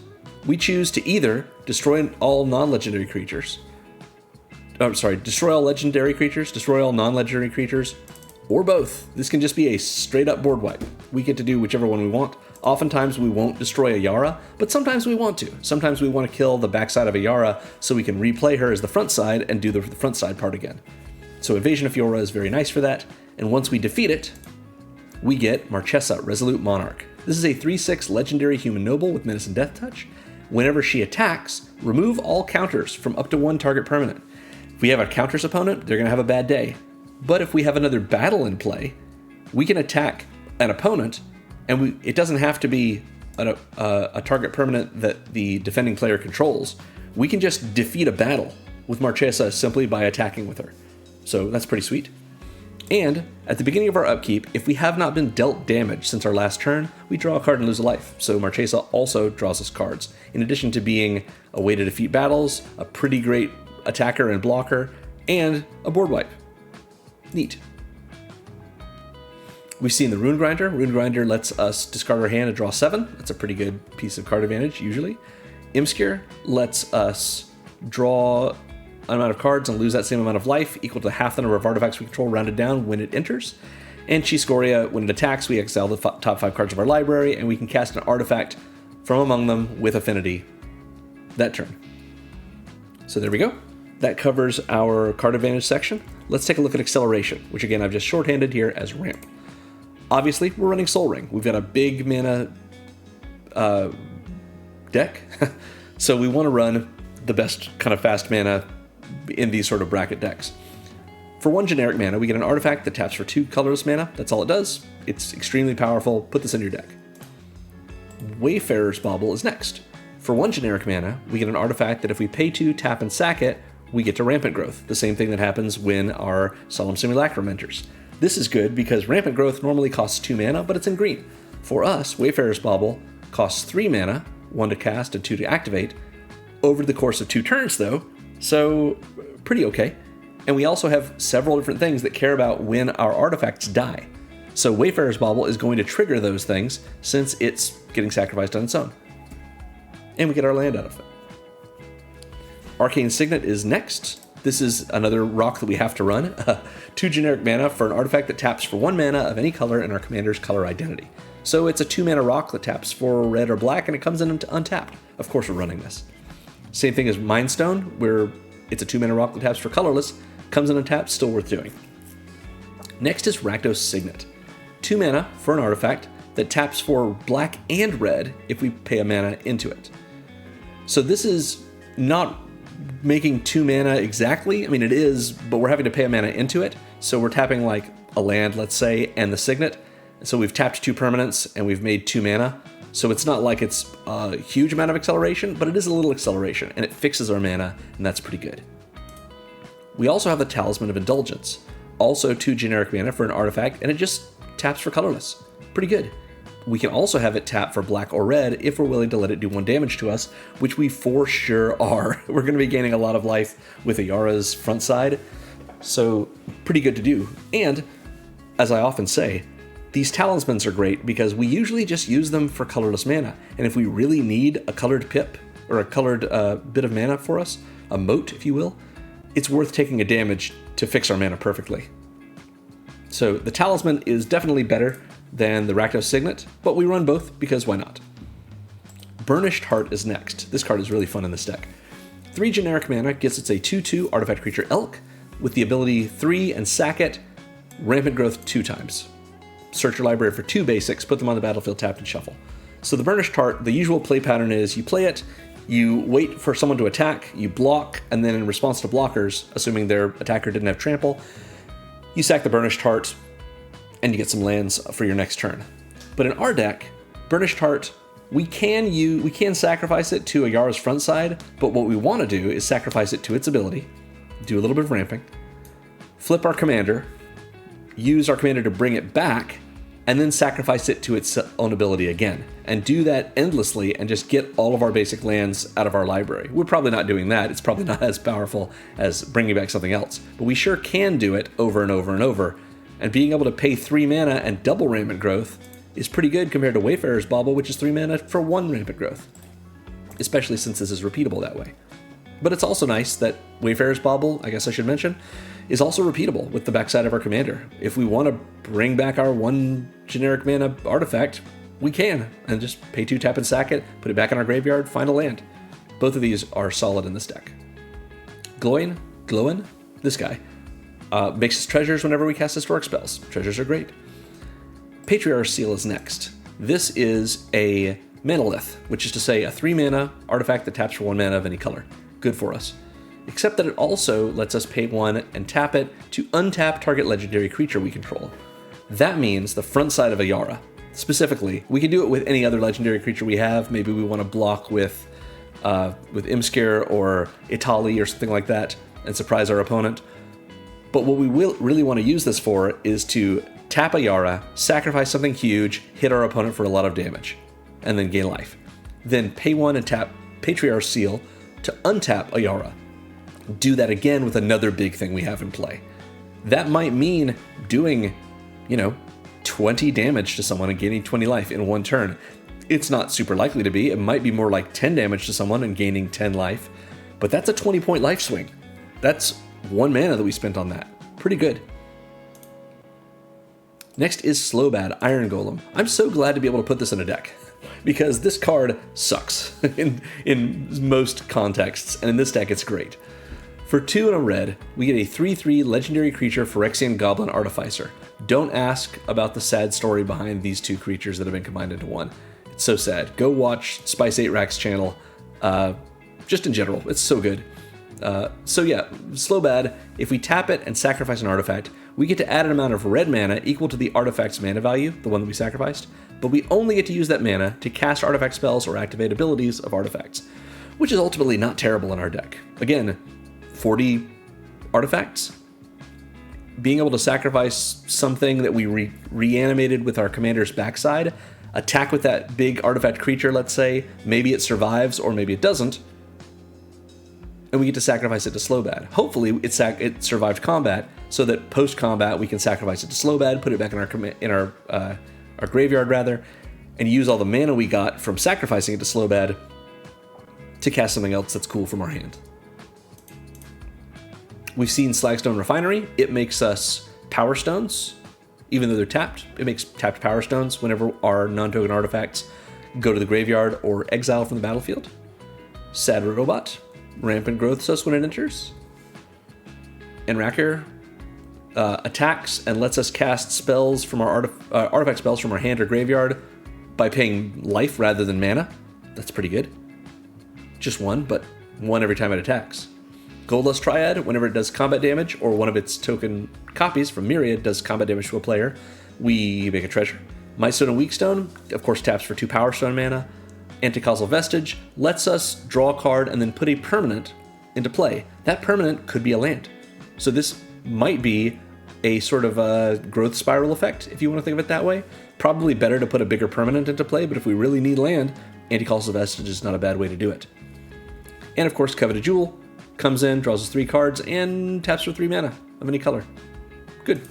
we choose to either destroy all non-legendary creatures. Destroy all legendary creatures, destroy all non-legendary creatures, or both. This can just be a straight-up board wipe. We get to do whichever one we want. Oftentimes we won't destroy Ayara, but sometimes we want to. Sometimes we want to kill the backside of Ayara so we can replay her as the front side and do the front side part again. So Invasion of Fiora is very nice for that, and once we defeat it, we get Marchesa, Resolute Monarch. This is a 3/6 legendary human noble with Menace and Death Touch. Whenever she attacks, remove all counters from up to 1 target permanent. If we have a counters opponent, they're going to have a bad day. But if we have another battle in play, we can attack an opponent, and it doesn't have to be a target permanent that the defending player controls. We can just defeat a battle with Marchesa simply by attacking with her. So that's pretty sweet. And at the beginning of our upkeep, if we have not been dealt damage since our last turn, we draw a card and lose a life. So Marchesa also draws us cards. In addition to being a way to defeat battles, a pretty great attacker and blocker, and a board wipe. Neat. We've seen the Rune Grinder. Rune Grinder lets us discard our hand and draw 7. That's a pretty good piece of card advantage, usually. Imskir lets us draw an amount of cards and lose that same amount of life, equal to half the number of artifacts we control rounded down when it enters. And Chiscoria, when it attacks, we exile the top 5 cards of our library, and we can cast an artifact from among them with affinity that turn. So there we go. That covers our card advantage section. Let's take a look at acceleration, which again I've just shorthanded here as ramp. Obviously, we're running Soul Ring. We've got a big mana deck, so we want to run the best kind of fast mana in these sort of bracket decks. For 1 generic mana, we get an artifact that taps for 2 colorless mana. That's all it does. It's extremely powerful. Put this in your deck. Wayfarer's Bauble is next. For 1 generic mana, we get an artifact that if we pay 2, tap, and sack it, we get to Rampant Growth, the same thing that happens when our Solemn Simulacrum enters. This is good because Rampant Growth normally costs 2 mana, but it's in green. For us, Wayfarer's Bauble costs 3 mana, 1 to cast and 2 to activate, over the course of 2 turns though, so pretty okay. And we also have several different things that care about when our artifacts die. So Wayfarer's Bauble is going to trigger those things since it's getting sacrificed on its own. And we get our land out of it. Arcane Signet is next. This is another rock that we have to run. 2 generic mana for an artifact that taps for 1 mana of any color in our commander's color identity. So it's a 2 mana rock that taps for red or black and it comes in untapped. Of course we're running this. Same thing as Mind Stone, where it's a 2 mana rock that taps for colorless, comes in untapped, still worth doing. Next is Rakdos Signet. 2 mana for an artifact that taps for black and red if we pay a mana into it. So this is not making 2 mana exactly. I mean, it is, but we're having to pay a mana into it. So we're tapping like a land, let's say, and the Signet. So we've tapped 2 permanents and we've made 2 mana. So it's not like it's a huge amount of acceleration, but it is a little acceleration and it fixes our mana, and that's pretty good. We also have the Talisman of Indulgence. Also 2 generic mana for an artifact, and it just taps for colorless. Pretty good. We can also have it tap for black or red if we're willing to let it do 1 damage to us, which we for sure are. We're going to be gaining a lot of life with Ayara's front side, so pretty good to do. And, as I often say, these talismans are great because we usually just use them for colorless mana, and if we really need a colored pip, or a colored bit of mana for us, a moat if you will, it's worth taking a damage to fix our mana perfectly. So the talisman is definitely better than the Rakdos Signet, but we run both because why not? Burnished Heart is next. This card is really fun in this deck. 3 generic mana gets its a 2/2 artifact creature Elk with the ability 3 and sack it, Rampant Growth 2 times. Search your library for 2 basics, put them on the battlefield tapped and shuffle. So the Burnished Heart, the usual play pattern is you play it, you wait for someone to attack, you block, and then in response to blockers, assuming their attacker didn't have trample, you sack the Burnished Heart, and you get some lands for your next turn. But in our deck, Burnished Heart, we can sacrifice it to Ayara's front side, but what we want to do is sacrifice it to its ability, do a little bit of ramping, flip our commander, use our commander to bring it back, and then sacrifice it to its own ability again. And do that endlessly and just get all of our basic lands out of our library. We're probably not doing that. It's probably not as powerful as bringing back something else. But we sure can do it over and over and over. And being able to pay 3 mana and double Rampant Growth is pretty good compared to Wayfarer's Bauble, which is 3 mana for 1 Rampant Growth. Especially since this is repeatable that way. But it's also nice that Wayfarer's Bauble, I guess I should mention, is also repeatable with the backside of our commander. If we want to bring back our 1 generic mana artifact, we can, and just pay 2, tap and sack it, put it back in our graveyard, find a land. Both of these are solid in this deck. Glowin, this guy, makes us treasures whenever we cast historic spells. Treasures are great. Patriarch's Seal is next. This is a Manalith, which is to say a 3 mana artifact that taps for 1 mana of any color. Good for us. Except that it also lets us pay 1 and tap it to untap target legendary creature we control. That means the front side of Ayara. Specifically, we can do it with any other legendary creature we have. Maybe we want to block with Imskir or Itali or something like that and surprise our opponent. But what we will really want to use this for is to tap Ayara, sacrifice something huge, hit our opponent for a lot of damage, and then gain life. Then pay 1 and tap Patriarch's Seal to untap Ayara. Do that again with another big thing we have in play. That might mean doing, 20 damage to someone and gaining 20 life in 1 turn. It's not super likely to be. It might be more like 10 damage to someone and gaining 10 life, but that's a 20-point life swing. That's 1 mana that we spent on that. Pretty good. Next is Slowbad Iron Golem. I'm so glad to be able to put this in a deck, because this card sucks in most contexts, and in this deck it's great. For 2 and a red, we get a 3/3 legendary creature Phyrexian Goblin Artificer. Don't ask about the sad story behind these 2 creatures that have been combined into 1. It's so sad. Go watch Spice 8 Rack's channel. Just in general, it's so good. So yeah, Slowbad, if we tap it and sacrifice an artifact, we get to add an amount of red mana equal to the artifact's mana value, the one that we sacrificed, but we only get to use that mana to cast artifact spells or activate abilities of artifacts, which is ultimately not terrible in our deck. Again, 40 artifacts. Being able to sacrifice something that we reanimated with our commander's backside, attack with that big artifact creature, let's say, maybe it survives or maybe it doesn't, and we get to sacrifice it to Slowbad. Hopefully it survived combat, so that post-combat we can sacrifice it to Slowbad, put it back in our graveyard rather, and use all the mana we got from sacrificing it to Slowbad to cast something else that's cool from our hand. We've seen Slagstone Refinery. It makes us Power Stones, even though they're tapped. It makes tapped Power Stones whenever our non-token artifacts go to the graveyard or exile from the battlefield. Sad Robot. Rampant Growth us when it enters. Enracker attacks and lets us cast spells from our artifact spells from our hand or graveyard by paying life rather than mana. That's pretty good. Just one, but one every time it attacks. Goldlust Triad, whenever it does combat damage, or one of its token copies from Myriad does combat damage to a player, we make a treasure. Mightstone and Weakstone, of course, taps for 2 Power Stone mana. Anticausal Vestige lets us draw a card and then put a permanent into play. That permanent could be a land. So this might be a sort of a growth spiral effect, if you want to think of it that way. Probably better to put a bigger permanent into play, but if we really need land, Anticausal Vestige is not a bad way to do it. And of course, Coveted Jewel comes in, draws us 3 cards, and taps for 3 mana of any color. Good.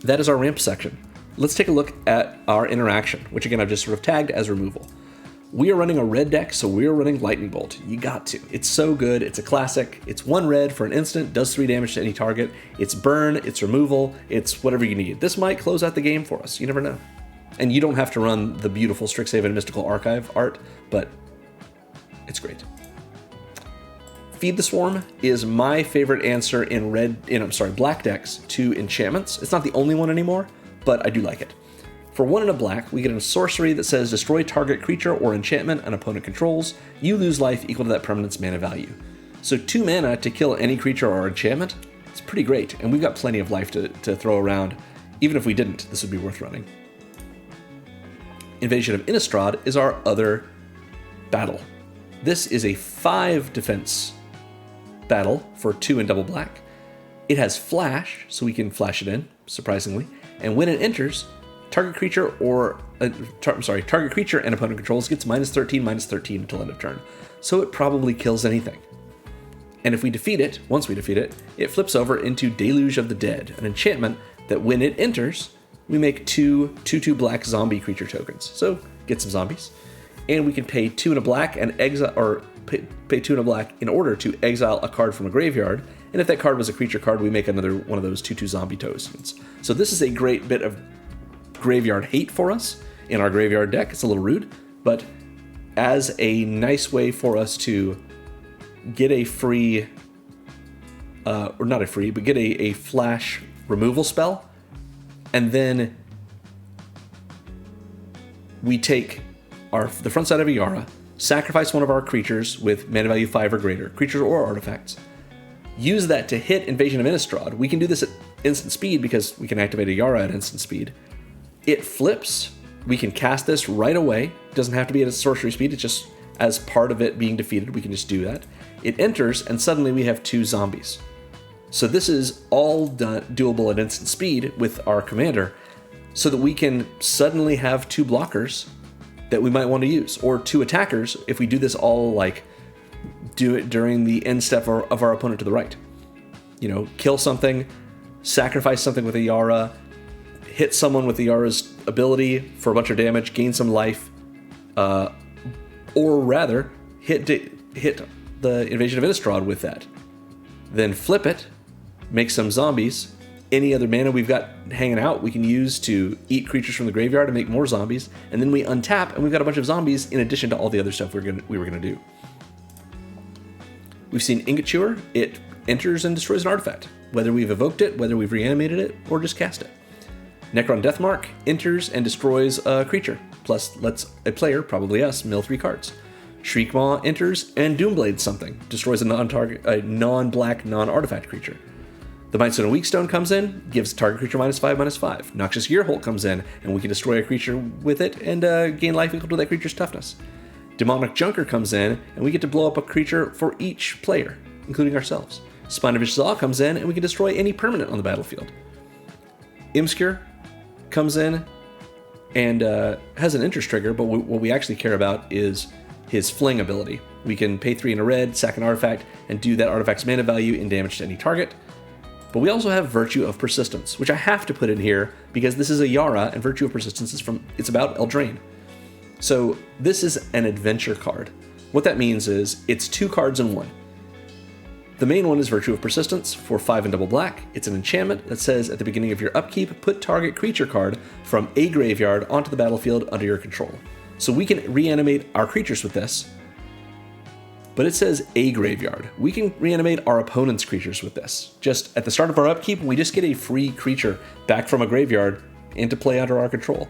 That is our ramp section. Let's take a look at our interaction, which again I've just sort of tagged as removal. We are running a red deck, so we are running Lightning Bolt. You got to. It's so good. It's a classic. It's 1 red for an instant, does 3 damage to any target. It's burn, it's removal, it's whatever you need. This might close out the game for us. You never know. And you don't have to run the beautiful Strixhaven Mystical Archive art, but it's great. Feed the Swarm is my favorite answer in black decks to enchantments. It's not the only one anymore, but I do like it. For 1 and a black, we get a sorcery that says destroy target creature or enchantment an opponent controls. You lose life equal to that permanent's mana value. So 2 mana to kill any creature or enchantment, it's pretty great, and we've got plenty of life to throw around. Even if we didn't, this would be worth running. Invasion of Innistrad is our other battle. This is a 5 defense battle for 2 and double black. It has flash, so we can flash it in, surprisingly. And when it enters, target creature and opponent controls gets -13/-13 until end of turn. So it probably kills anything. And if we defeat it, once we defeat it, it flips over into Deluge of the Dead, an enchantment that when it enters, we make 2/2 black zombie creature tokens. So get some zombies. And we can pay 2 and a black and exile, or pay 2 and a black in order to exile a card from a graveyard. And if that card was a creature card, we make another one of those 2/2 zombie tokens. So this is a great bit of graveyard hate for us in our graveyard deck. It's a little rude, but as a nice way for us to get a free, or not a free, but get a flash removal spell, and then we take the front side of Ayara, sacrifice one of our creatures with mana value 5 or greater, creatures or artifacts, use that to hit Invasion of Innistrad. We can do this at instant speed because we can activate Ayara at instant speed. It flips. We can cast this right away. It doesn't have to be at a sorcery speed. It's just as part of it being defeated, we can just do that. It enters, and suddenly we have 2 zombies. So this is all doable at instant speed with our commander, so that we can suddenly have 2 blockers that we might want to use, or 2 attackers if we do this all do it during the end step of our opponent to the right. You know, kill something, sacrifice something with Ayara, hit someone with Ayara's ability for a bunch of damage, gain some life, or rather, hit the Invasion of Innistrad with that. Then flip it, make some zombies. Any other mana we've got hanging out, we can use to eat creatures from the graveyard and make more zombies. And then we untap, and we've got a bunch of zombies in addition to all the other stuff we were gonna do. We've seen Ingot Chewer. It enters and destroys an artifact, whether we've evoked it, whether we've reanimated it, or just cast it. Necron Deathmark enters and destroys a creature, plus lets a player, probably us, mill 3 cards. Shriekmaw enters and Doomblades something, destroys a non-black, non-artifact creature. The Mightstone and Weakstone comes in, gives target creature -5/-5. Noxious Gearholt comes in, and we can destroy a creature with it and gain life equal to that creature's toughness. Demonic Junker comes in, and we get to blow up a creature for each player. including ourselves. Spine of Vicious Awe comes in, and we can destroy any permanent on the battlefield. Imscure comes in and has an interest trigger, but what we actually care about is his Fling ability. We can pay 3 in a red, sack an artifact, and do that artifact's mana value in damage to any target. But we also have Virtue of Persistence, which I have to put in here because this is Ayara, and Virtue of Persistence it's about Eldraine. So this is an adventure card. What that means is it's 2 cards in 1. The main one is Virtue of Persistence for 5 and double black. It's an enchantment that says at the beginning of your upkeep, put target creature card from a graveyard onto the battlefield under your control. So we can reanimate our creatures with this, but it says a graveyard. We can reanimate our opponent's creatures with this. Just at the start of our upkeep, we just get a free creature back from a graveyard into play under our control.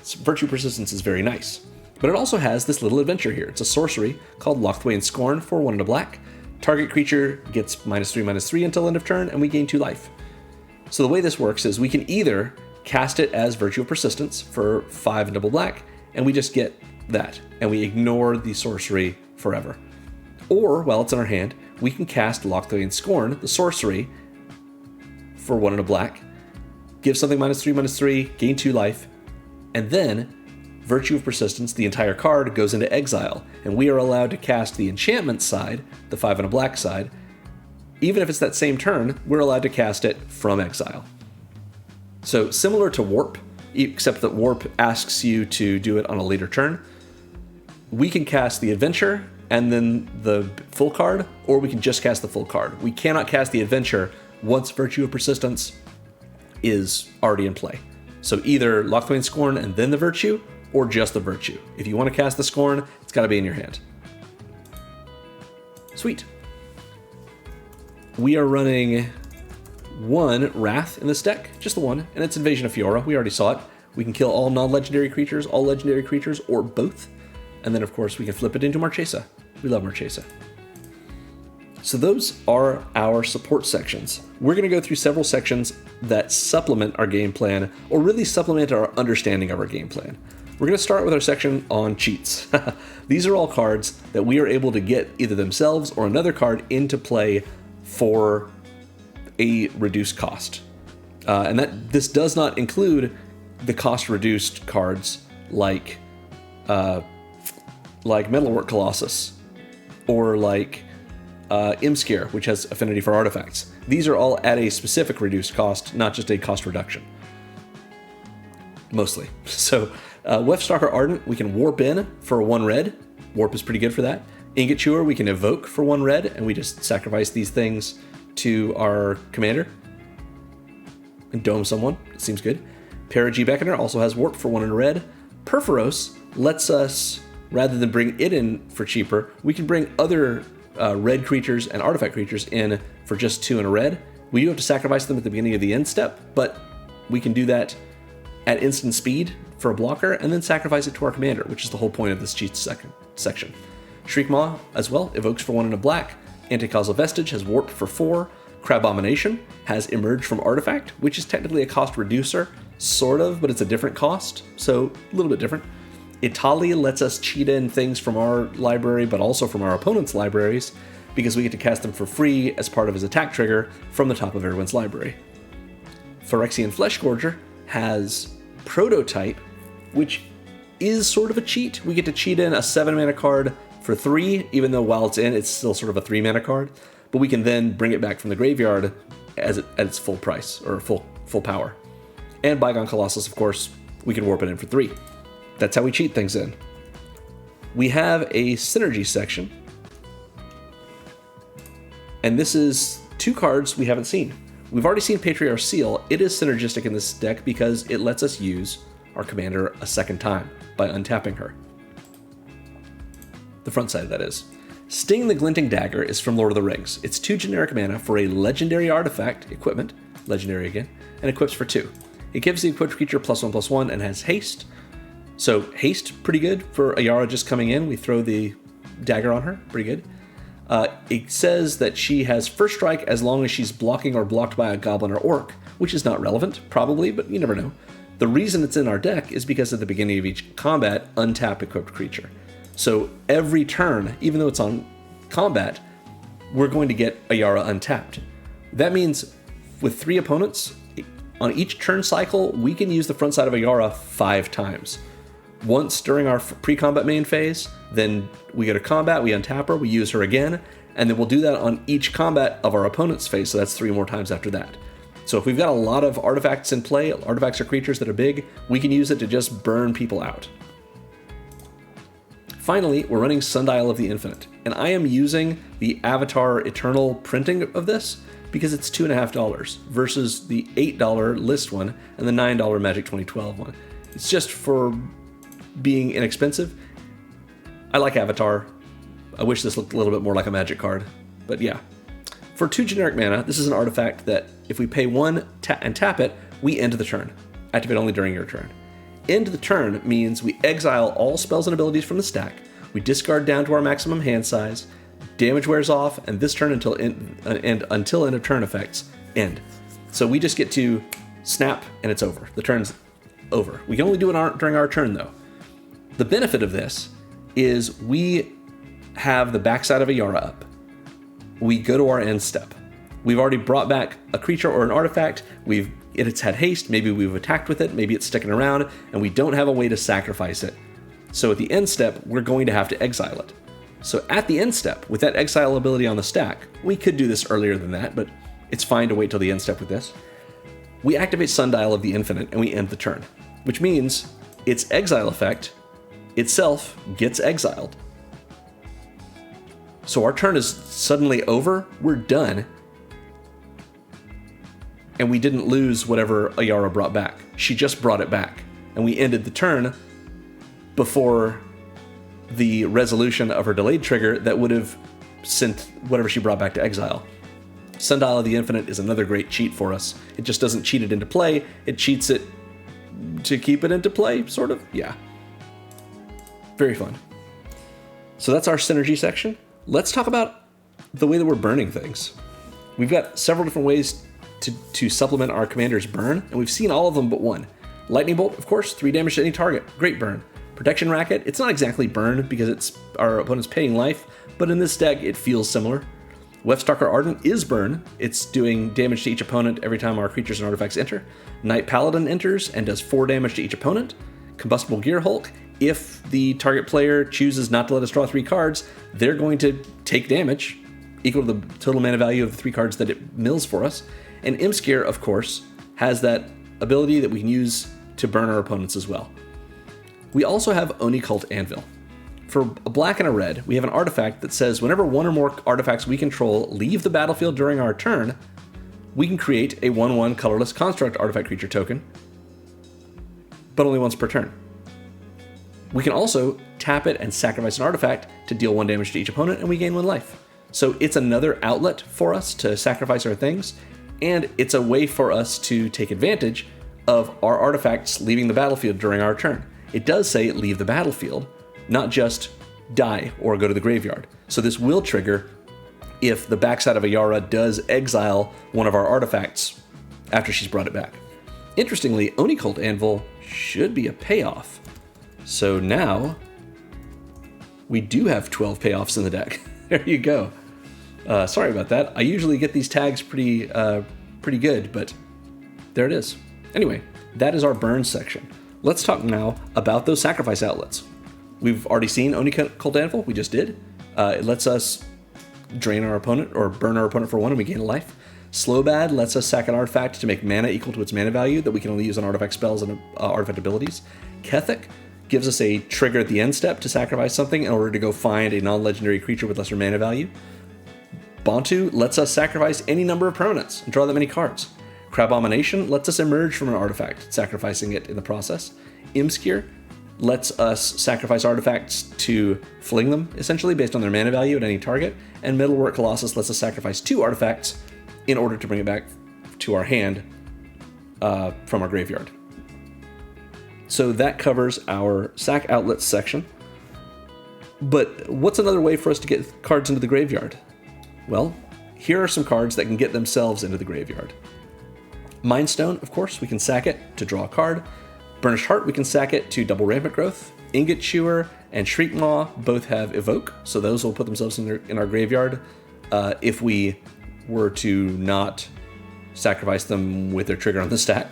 So Virtue of Persistence is very nice. But it also has this little adventure here. It's a sorcery called Lockthwain Scorn for 1 and a black. Target creature gets -3/-3 until end of turn, and we gain 2 life. So the way this works is we can either cast it as Virtue of Persistence for 5 and double black, and we just get that, and we ignore the sorcery forever. Or, while it's in our hand, we can cast Lockthwain Scorn, the sorcery, for 1 and a black, give something -3/-3, gain 2 life, and then Virtue of Persistence, the entire card, goes into exile, and we are allowed to cast the enchantment side, the 5 and a black side. Even if it's that same turn, we're allowed to cast it from exile. So similar to Warp, except that Warp asks you to do it on a later turn, we can cast the adventure and then the full card, or we can just cast the full card. We cannot cast the adventure once Virtue of Persistence is already in play. So either Lockthwain Scorn and then the Virtue, or just the Virtue. If you want to cast the Scorn, it's got to be in your hand. Sweet. We are running 1 Wrath in this deck, just the 1, and it's Invasion of Fiora. We already saw it. We can kill all non-legendary creatures, all legendary creatures, or both. And then, of course, we can flip it into Marchesa. We love Marchesa. So those are our support sections. We're going to go through several sections that supplement our game plan, or really supplement our understanding of our game plan. We're going to start with our section on cheats. These are all cards that we are able to get either themselves or another card into play for a reduced cost. And this does not include the cost-reduced cards like Metalwork Colossus or like Imscare, which has affinity for artifacts. These are all at a specific reduced cost, not just a cost reduction. Mostly. So, Weftstalker Ardent, we can warp in for 1 red. Warp is pretty good for that. Ingot Chewer, we can evoke for 1 red, and we just sacrifice these things to our commander and dome someone. It seems good. Perigee Beckoner also has warp for 1 in red. Perforos lets us, rather than bring it in for cheaper, we can bring other red creatures and artifact creatures in for just 2 in a red. We do have to sacrifice them at the beginning of the end step, but we can do that at instant speed for a blocker, and then sacrifice it to our commander, which is the whole point of this cheat section. Shriekmaw, as well, evokes for 1 in a black. Anti-Causal Vestige has warp for 4. Crabomination has Emerge from Artifact, which is technically a cost reducer, sort of, but it's a different cost, so a little bit different. Itali lets us cheat in things from our library, but also from our opponent's libraries, because we get to cast them for free as part of his attack trigger from the top of everyone's library. Phyrexian Fleshgorger has Prototype, which is sort of a cheat. We get to cheat in a 7-mana card for 3, even though while it's in, it's still sort of a 3-mana card. But we can then bring it back from the graveyard at its full price, or full power. And Bygone Colossus, of course, we can warp it in for 3. That's how we cheat things in. We have a synergy section. And this is 2 cards we haven't seen. We've already seen Patriarch's Seal. It is synergistic in this deck because it lets us use our commander a second time by untapping her. The front side, that is. Sting the Glinting Dagger is from Lord of the Rings. It's 2 generic mana for a legendary artifact, equipment, legendary again, and equips for 2. It gives the equipped creature +1/+1 and has haste. So haste, pretty good for Ayara just coming in. We throw the dagger on her, pretty good. It says that she has first strike as long as she's blocking or blocked by a goblin or orc, which is not relevant, probably, but you never know. The reason it's in our deck is because at the beginning of each combat, untap equipped creature. So every turn, even though it's on combat, we're going to get Ayara untapped. That means with 3 opponents, on each turn cycle, we can use the front side of Ayara 5 times. Once during our pre-combat main phase, then we go to combat, we untap her, we use her again, and then we'll do that on each combat of our opponent's phase, so that's 3 more times after that. So if we've got a lot of artifacts in play, artifacts or creatures that are big, we can use it to just burn people out. Finally, we're running Sundial of the Infinite, and I am using the Avatar Eternal printing of this because it's $2.50 versus the $8 list one and the $9 Magic 2012 one. It's just for being inexpensive. I like Avatar. I wish this looked a little bit more like a Magic card, but yeah. For 2 generic mana, this is an artifact that if we pay 1 and tap it, we end the turn. Activate only during your turn. End the turn means we exile all spells and abilities from the stack, we discard down to our maximum hand size, damage wears off, and this turn until end of turn effects end. So we just get to snap and it's over. The turn's over. We can only do it during our turn though. The benefit of this is we have the backside of Ayara up. We go to our end step. We've already brought back a creature or an artifact. It's had haste. Maybe we've attacked with it. Maybe it's sticking around, and we don't have a way to sacrifice it. So at the end step, we're going to have to exile it. So at the end step, with that exile ability on the stack, we could do this earlier than that, but it's fine to wait till the end step with this. We activate Sundial of the Infinite, and we end the turn, which means its exile effect itself gets exiled. So our turn is suddenly over, we're done, and we didn't lose whatever Ayara brought back. She just brought it back, and we ended the turn before the resolution of her delayed trigger that would have sent whatever she brought back to exile. Sundial of the Infinite is another great cheat for us. It just doesn't cheat it into play, it cheats it to keep it into play, sort of, yeah. Very fun. So that's our synergy section. Let's talk about the way that we're burning things. We've got several different ways to supplement our commander's burn, and we've seen all of them but one. Lightning Bolt, of course, 3 damage to any target. Great burn. Protection Racket, it's not exactly burn because it's our opponent's paying life, but in this deck it feels similar. Wefstalker Ardent is burn. It's doing damage to each opponent every time our creatures and artifacts enter. Knight Paladin enters and does 4 damage to each opponent. Combustible Gear Hulk, if the target player chooses not to let us draw 3 cards, they're going to take damage equal to the total mana value of the 3 cards that it mills for us. And Imskir, of course, has that ability that we can use to burn our opponents as well. We also have Oni Cult Anvil. For a black and a red, we have an artifact that says whenever 1 or more artifacts we control leave the battlefield during our turn, we can create a 1/1 colorless construct artifact creature token, but only once per turn. We can also tap it and sacrifice an artifact to deal 1 damage to each opponent, and we gain 1 life. So it's another outlet for us to sacrifice our things, and it's a way for us to take advantage of our artifacts leaving the battlefield during our turn. It does say leave the battlefield, not just die or go to the graveyard. So this will trigger if the backside of Ayara does exile one of our artifacts after she's brought it back. Interestingly, Oni Cult Anvil should be a payoff. So now we do have 12 payoffs in the deck. There you go. Sorry about that. I usually get these tags pretty good, but there it is. Anyway, that is our burn section. Let's talk now about those sacrifice outlets. We've already seen Oni Cult Anvil, we just did. It lets us drain our opponent or burn our opponent for 1 and we gain a life. Slowbad lets us sack an artifact to make mana equal to its mana value that we can only use on artifact spells and artifact abilities. Kethek gives us a trigger at the end step to sacrifice something in order to go find a non-legendary creature with lesser mana value. Bontu lets us sacrifice any number of permanents and draw that many cards. Crabomination lets us emerge from an artifact, sacrificing it in the process. Imskir lets us sacrifice artifacts to fling them, essentially, based on their mana value at any target. And Metalwork Colossus lets us sacrifice 2 artifacts in order to bring it back to our hand from our graveyard. So that covers our sack outlets section. But what's another way for us to get cards into the graveyard? Well, here are some cards that can get themselves into the graveyard. Mindstone, of course, we can sack it to draw a card. Burnished Heart, we can sack it to double Rampant Growth. Ingot Chewer and Shriekmaw both have Evoke, so those will put themselves in our graveyard if we were to not sacrifice them with their trigger on the stack.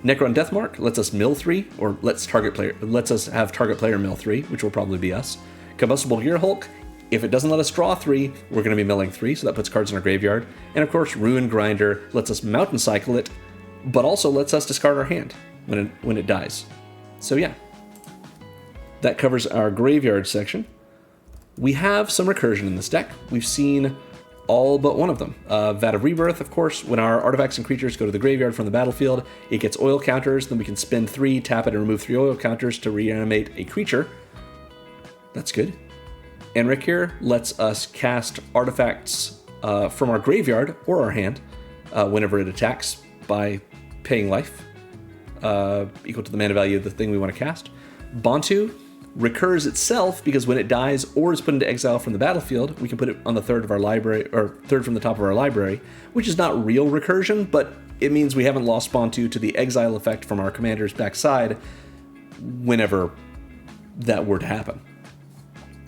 Necron Deathmark lets us mill 3, or lets us have target player mill 3, which will probably be us. Combustible Gear Hulk, if it doesn't let us draw 3, we're going to be milling 3, so that puts cards in our graveyard. And of course, Ruin Grinder lets us Mountain Cycle it, but also lets us discard our hand when it dies. So yeah, that covers our graveyard section. We have some recursion in this deck. We've seen all but one of them. Vat of Rebirth, of course, when our artifacts and creatures go to the graveyard from the battlefield, it gets oil counters, then we can spend 3, tap it, and remove 3 oil counters to reanimate a creature. That's good. And Recur lets us cast artifacts from our graveyard or our hand whenever it attacks by paying life, equal to the mana value of the thing we want to cast. Bantu recurs itself because when it dies or is put into exile from the battlefield, we can put it on the third of our library, or third from the top of our library, which is not real recursion, but it means we haven't lost Bantu to the exile effect from our commander's backside whenever that were to happen.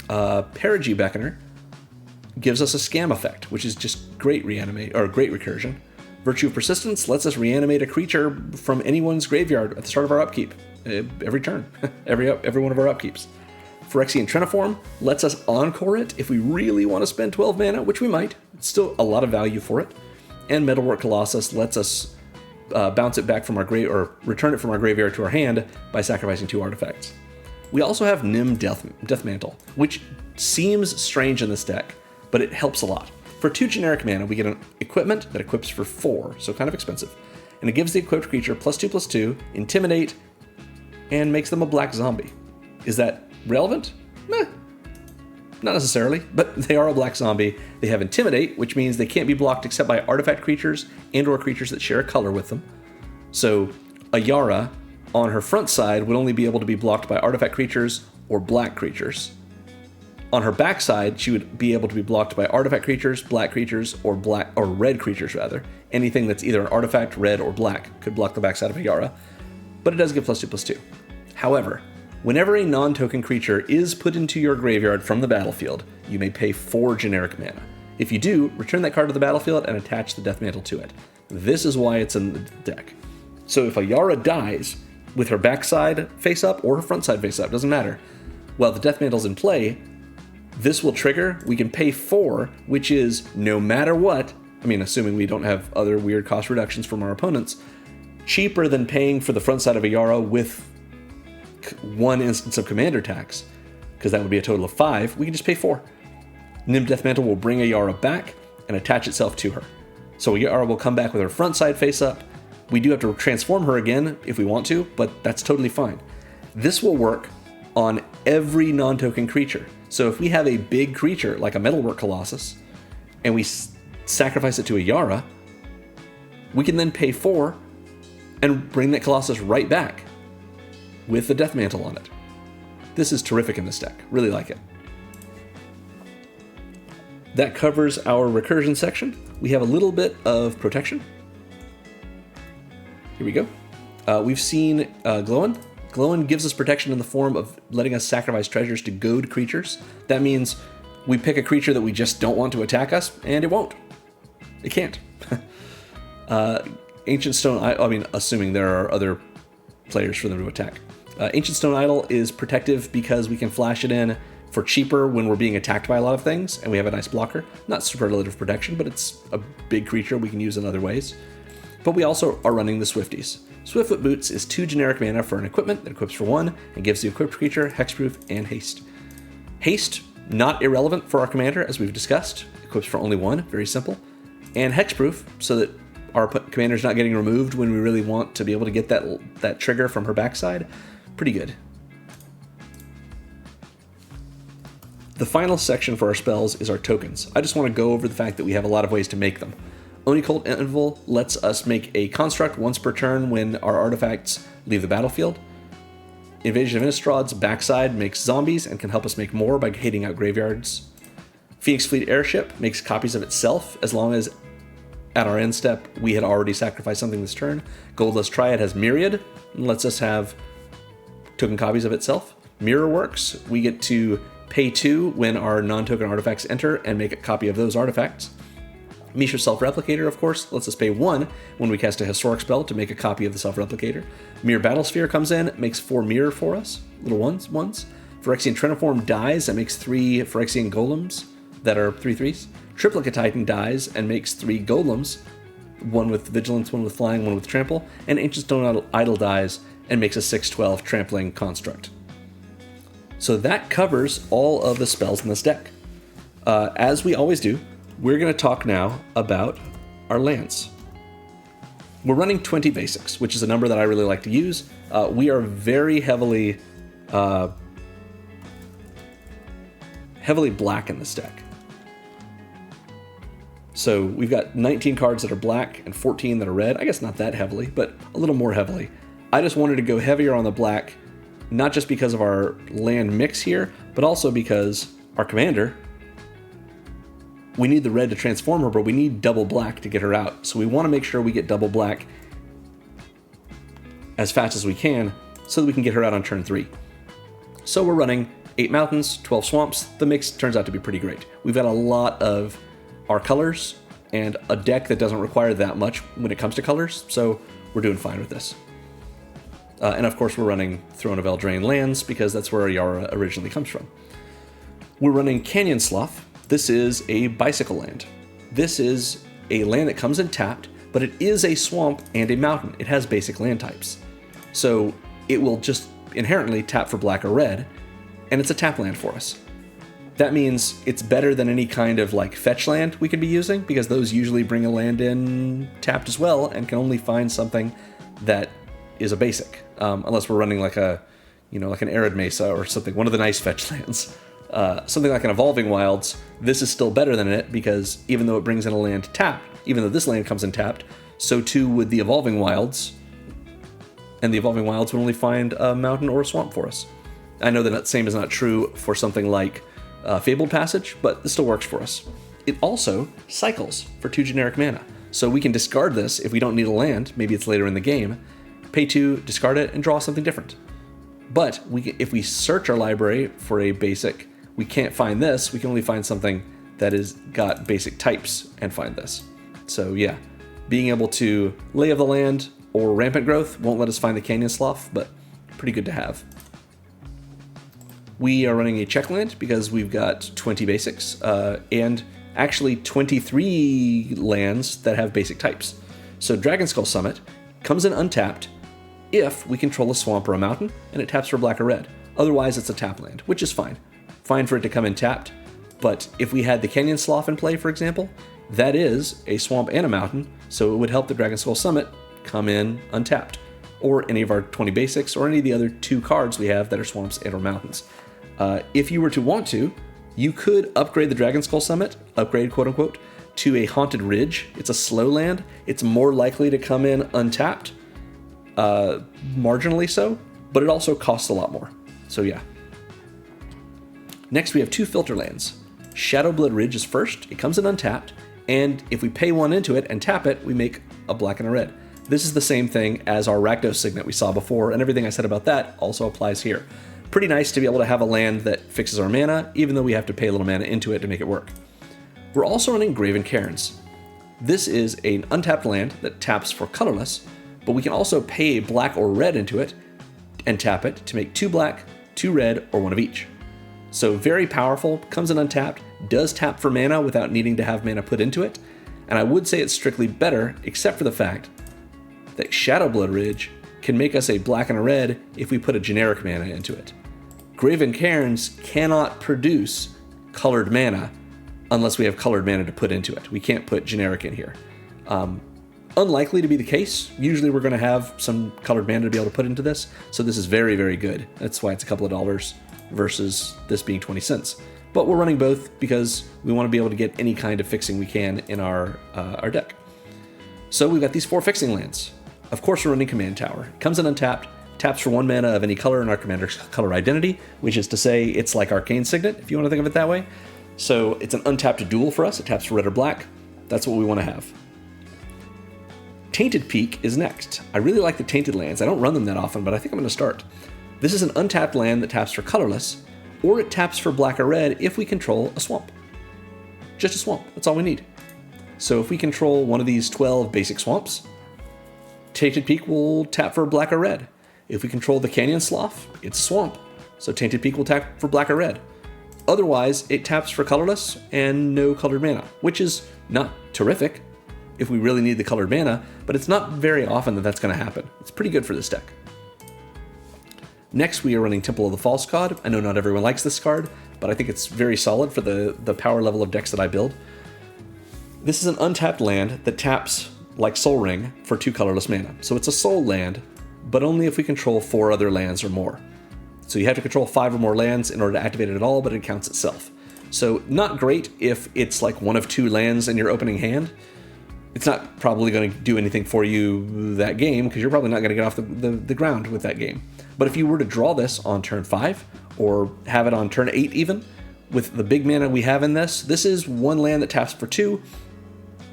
Perigee Beckoner gives us a scam effect, which is just great great recursion. Virtue of Persistence lets us reanimate a creature from anyone's graveyard at the start of our upkeep. Every turn, every one of our upkeeps. Phyrexian Triniform lets us encore it if we really want to spend 12 mana, which we might. It's still a lot of value for it. And Metalwork Colossus lets us bounce it back from our return it from our graveyard to our hand by sacrificing 2 artifacts. We also have Nim Deathmantle, which seems strange in this deck, but it helps a lot. For 2 generic mana, we get an equipment that equips for 4, so kind of expensive. And it gives the equipped creature +2/+2, Intimidate, and makes them a black zombie. Is that relevant? Meh. Not necessarily, but they are a black zombie. They have Intimidate, which means they can't be blocked except by artifact creatures and/or creatures that share a color with them. So Ayara, on her front side, would only be able to be blocked by artifact creatures or black creatures. On her backside, she would be able to be blocked by artifact creatures, black creatures, or red creatures rather. Anything that's either an artifact, red, or black could block the backside of Ayara, but it does give +2/+2. However, whenever a non-token creature is put into your graveyard from the battlefield, you may pay 4 generic mana. If you do, return that card to the battlefield and attach the Deathmantle to it. This is why it's in the deck. So if Ayara dies with her backside face up or her front side face up, doesn't matter, while the Deathmantle's in play, this will trigger. We can pay 4, which is no matter what, I mean, assuming we don't have other weird cost reductions from our opponents, cheaper than paying for the front side of Ayara with 1 instance of commander tax, because that would be a total of 5. We can just pay 4. Nim Deathmantle will bring Ayara back and attach itself to her. So Ayara will come back with her front side face up. We do have to transform her again if we want to, but that's totally fine. This will work on every non-token creature. So if we have a big creature like a Metalwork Colossus and we sacrifice it to Ayara, we can then pay 4 and bring that Colossus right back with the Deathmantle on it. This is terrific in this deck. Really like it. That covers our recursion section. We have a little bit of protection. Here we go. We've seen Glowin. Glowin gives us protection in the form of letting us sacrifice treasures to goad creatures. That means we pick a creature that we just don't want to attack us, and it won't. It can't. Ancient Stone Idol, I mean, assuming there are other players for them to attack. Ancient Stone Idol is protective because we can flash it in for cheaper when we're being attacked by a lot of things, and we have a nice blocker. Not superlative protection, but it's a big creature we can use in other ways. But we also are running the Swifties. Swiftfoot Boots is 2 generic mana for an equipment that equips for 1 and gives the equipped creature hexproof and haste. Haste, not irrelevant for our commander, as we've discussed. Equips for only 1, very simple. And hexproof, so that our commander's not getting removed when we really want to be able to get that trigger from her backside. Pretty good. The final section for our spells is our tokens. I just want to go over the fact that we have a lot of ways to make them. Oni Cult Interval lets us make a construct once per turn when our artifacts leave the battlefield. Invasion of Innistraad's backside makes zombies and can help us make more by hating out graveyards. Phoenix Fleet Airship makes copies of itself as long as at our end step we had already sacrificed something this turn. Goldless Triad has Myriad and lets us have token copies of itself. Mirror Works, we get to Pay 2 when our non-token artifacts enter and make a copy of those artifacts. Mishra Self-Replicator, of course, lets us pay 1 when we cast a historic spell to make a copy of the Self-Replicator. Mirror Battlesphere comes in, makes 4 mirror for us, little ones. Phyrexian Triniform dies and makes 3 Phyrexian Golems that are 3/3s. Triplicate Titan dies and makes 3 Golems, 1 with Vigilance, 1 with Flying, 1 with Trample. And Ancient Stone Idol dies and makes a 6/12 Trampling Construct. So that covers all of the spells in this deck. As we always do, we're going to talk now about our lands. We're running 20 basics, which is a number that I really like to use. We are very heavily black in this deck. So we've got 19 cards that are black and 14 that are red. I guess not that heavily, but a little more heavily. I just wanted to go heavier on the black, not just because of our land mix here, but also because our commander, we need the red to transform her, but we need double black to get her out. So we want to make sure we get double black as fast as we can so that we can get her out on turn 3. So we're running 8 mountains, 12 swamps. The mix turns out to be pretty great. We've got a lot of our colors and a deck that doesn't require that much when it comes to colors, so we're doing fine with this. And of course we're running Throne of Eldraine lands because that's where Ayara originally comes from. We're running Canyon Slough. This is a bicycle land. This is a land that comes in tapped, but it is a swamp and a mountain. It has basic land types. So it will just inherently tap for black or red, and it's a tap land for us. That means it's better than any kind of like fetch land we could be using, because those usually bring a land in tapped as well and can only find something that is a basic, unless we're running like a, like an Arid Mesa or something, one of the nice fetch lands. Something like an Evolving Wilds, this is still better than it, because even though it brings in a land tapped, even though this land comes in tapped, so too would the Evolving Wilds, and the Evolving Wilds would only find a mountain or a swamp for us. I know that same is not true for something like Fabled Passage, but this still works for us. It also cycles for 2 generic mana, so we can discard this if we don't need a land, maybe it's later in the game, pay 2, discard it, and draw something different. But if we search our library for a basic, we can't find this, we can only find something that has got basic types and find this. So yeah, being able to Lay of the Land or Rampant Growth won't let us find the Canyon Slough, but pretty good to have. We are running a check land because we've got 20 basics, and actually 23 lands that have basic types. So Dragonskull Summit comes in untapped if we control a swamp or a mountain, and it taps for black or red. Otherwise, it's a tap land, which is fine. Fine for it to come in tapped, but if we had the Canyon Slough in play, for example, that is a swamp and a mountain, so it would help the Dragonskull Summit come in untapped, or any of our 20 basics, or any of the other 2 cards we have that are swamps and or mountains. If you were to want to, you could upgrade the Dragonskull Summit, upgrade quote-unquote, to a Haunted Ridge. It's a slow land. It's more likely to come in untapped, marginally so, but it also costs a lot more. So yeah. Next we have 2 filter lands. Shadowblood Ridge is first. It comes in untapped, and if we pay 1 into it and tap it, we make a black and a red. This is the same thing as our Rakdos Signet we saw before, and everything I said about that also applies here. Pretty nice to be able to have a land that fixes our mana, even though we have to pay a little mana into it to make it work. We're also running Graven Cairns. This is an untapped land that taps for colorless, but we can also pay black or red into it and tap it to make 2 black, 2 red, or 1 of each. So very powerful, comes in untapped, does tap for mana without needing to have mana put into it, and I would say it's strictly better, except for the fact that Shadowblood Ridge can make us a black and a red if we put a generic mana into it. Graven Cairns cannot produce colored mana unless we have colored mana to put into it. We can't put generic in here. Unlikely to be the case. Usually we're going to have some colored mana to be able to put into this, so this is very, very good. That's why it's a couple of dollars versus this being 20 cents. But we're running both because we want to be able to get any kind of fixing we can in our deck. So we've got these 4 fixing lands. Of course we're running Command Tower. Comes in untapped, taps for 1 mana of any color in our commander's color identity, which is to say it's like Arcane Signet, if you want to think of it that way. So it's an untapped duel for us. It taps for red or black. That's what we want to have. Tainted Peak is next. I really like the Tainted lands. I don't run them that often, but I think I'm going to start. This is an untapped land that taps for colorless, or it taps for black or red if we control a swamp. Just a swamp, that's all we need. So if we control one of these 12 basic swamps, Tainted Peak will tap for black or red. If we control the Canyon Slough, it's a swamp, so Tainted Peak will tap for black or red. Otherwise, it taps for colorless and no colored mana, which is not terrific if we really need the colored mana, but it's not very often that that's going to happen. It's pretty good for this deck. Next, we are running Temple of the False God. I know not everyone likes this card, but I think it's very solid for the power level of decks that I build. This is an untapped land that taps like Sol Ring for 2 colorless mana. So it's a soul land, but only if we control 4 other lands or more. So you have to control 5 or more lands in order to activate it at all, but it counts itself. So not great if it's like one of 2 lands in your opening hand. It's not probably going to do anything for you that game, because you're probably not going to get off the ground with that game. But if you were to draw this on turn 5, or have it on turn 8 even, with the big mana we have in this is 1 land that taps for 2,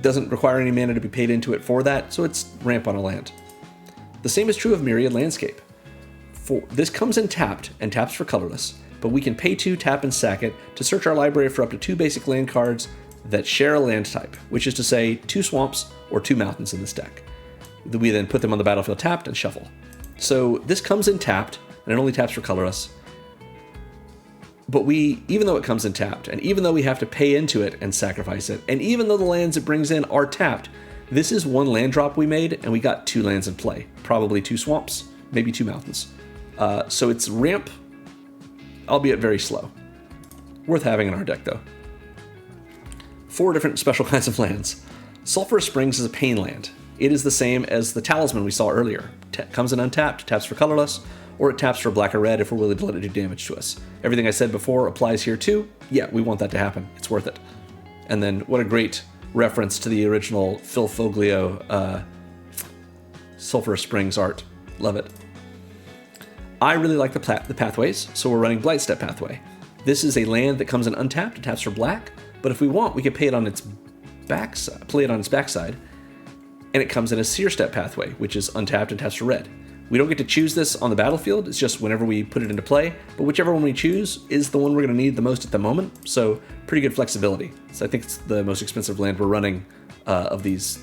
doesn't require any mana to be paid into it for that, so it's ramp on a land. The same is true of Myriad Landscape. This comes in tapped and taps for colorless, but we can pay 2, tap, and sack it to search our library for up to 2 basic land cards that share a land type, which is to say 2 swamps or 2 mountains in this deck. We then put them on the battlefield tapped and shuffle. So this comes in tapped, and it only taps for colorless. But even though it comes in tapped, and even though we have to pay into it and sacrifice it, and even though the lands it brings in are tapped, this is 1 land drop we made, and we got 2 lands in play. Probably 2 swamps, maybe 2 mountains. So it's ramp, albeit very slow. Worth having in our deck, though. 4 different special kinds of lands. Sulphurous Springs is a pain land. It is the same as the Talisman we saw earlier. Comes in untapped, taps for colorless, or it taps for black or red if we're willing to let it do damage to us. Everything I said before applies here too. Yeah, we want that to happen. It's worth it. And then what a great reference to the original Phil Foglio Sulphurous Springs art. Love it. I really like the pathways, so we're running Blightstep Pathway. This is a land that comes in untapped, it taps for black, but if we want, we can play it on its backside, and it comes in a Seer Step Pathway, which is untapped and taps for red. We don't get to choose this on the battlefield, it's just whenever we put it into play, but whichever one we choose is the one we're going to need the most at the moment, so pretty good flexibility. So I think it's the most expensive land we're running of these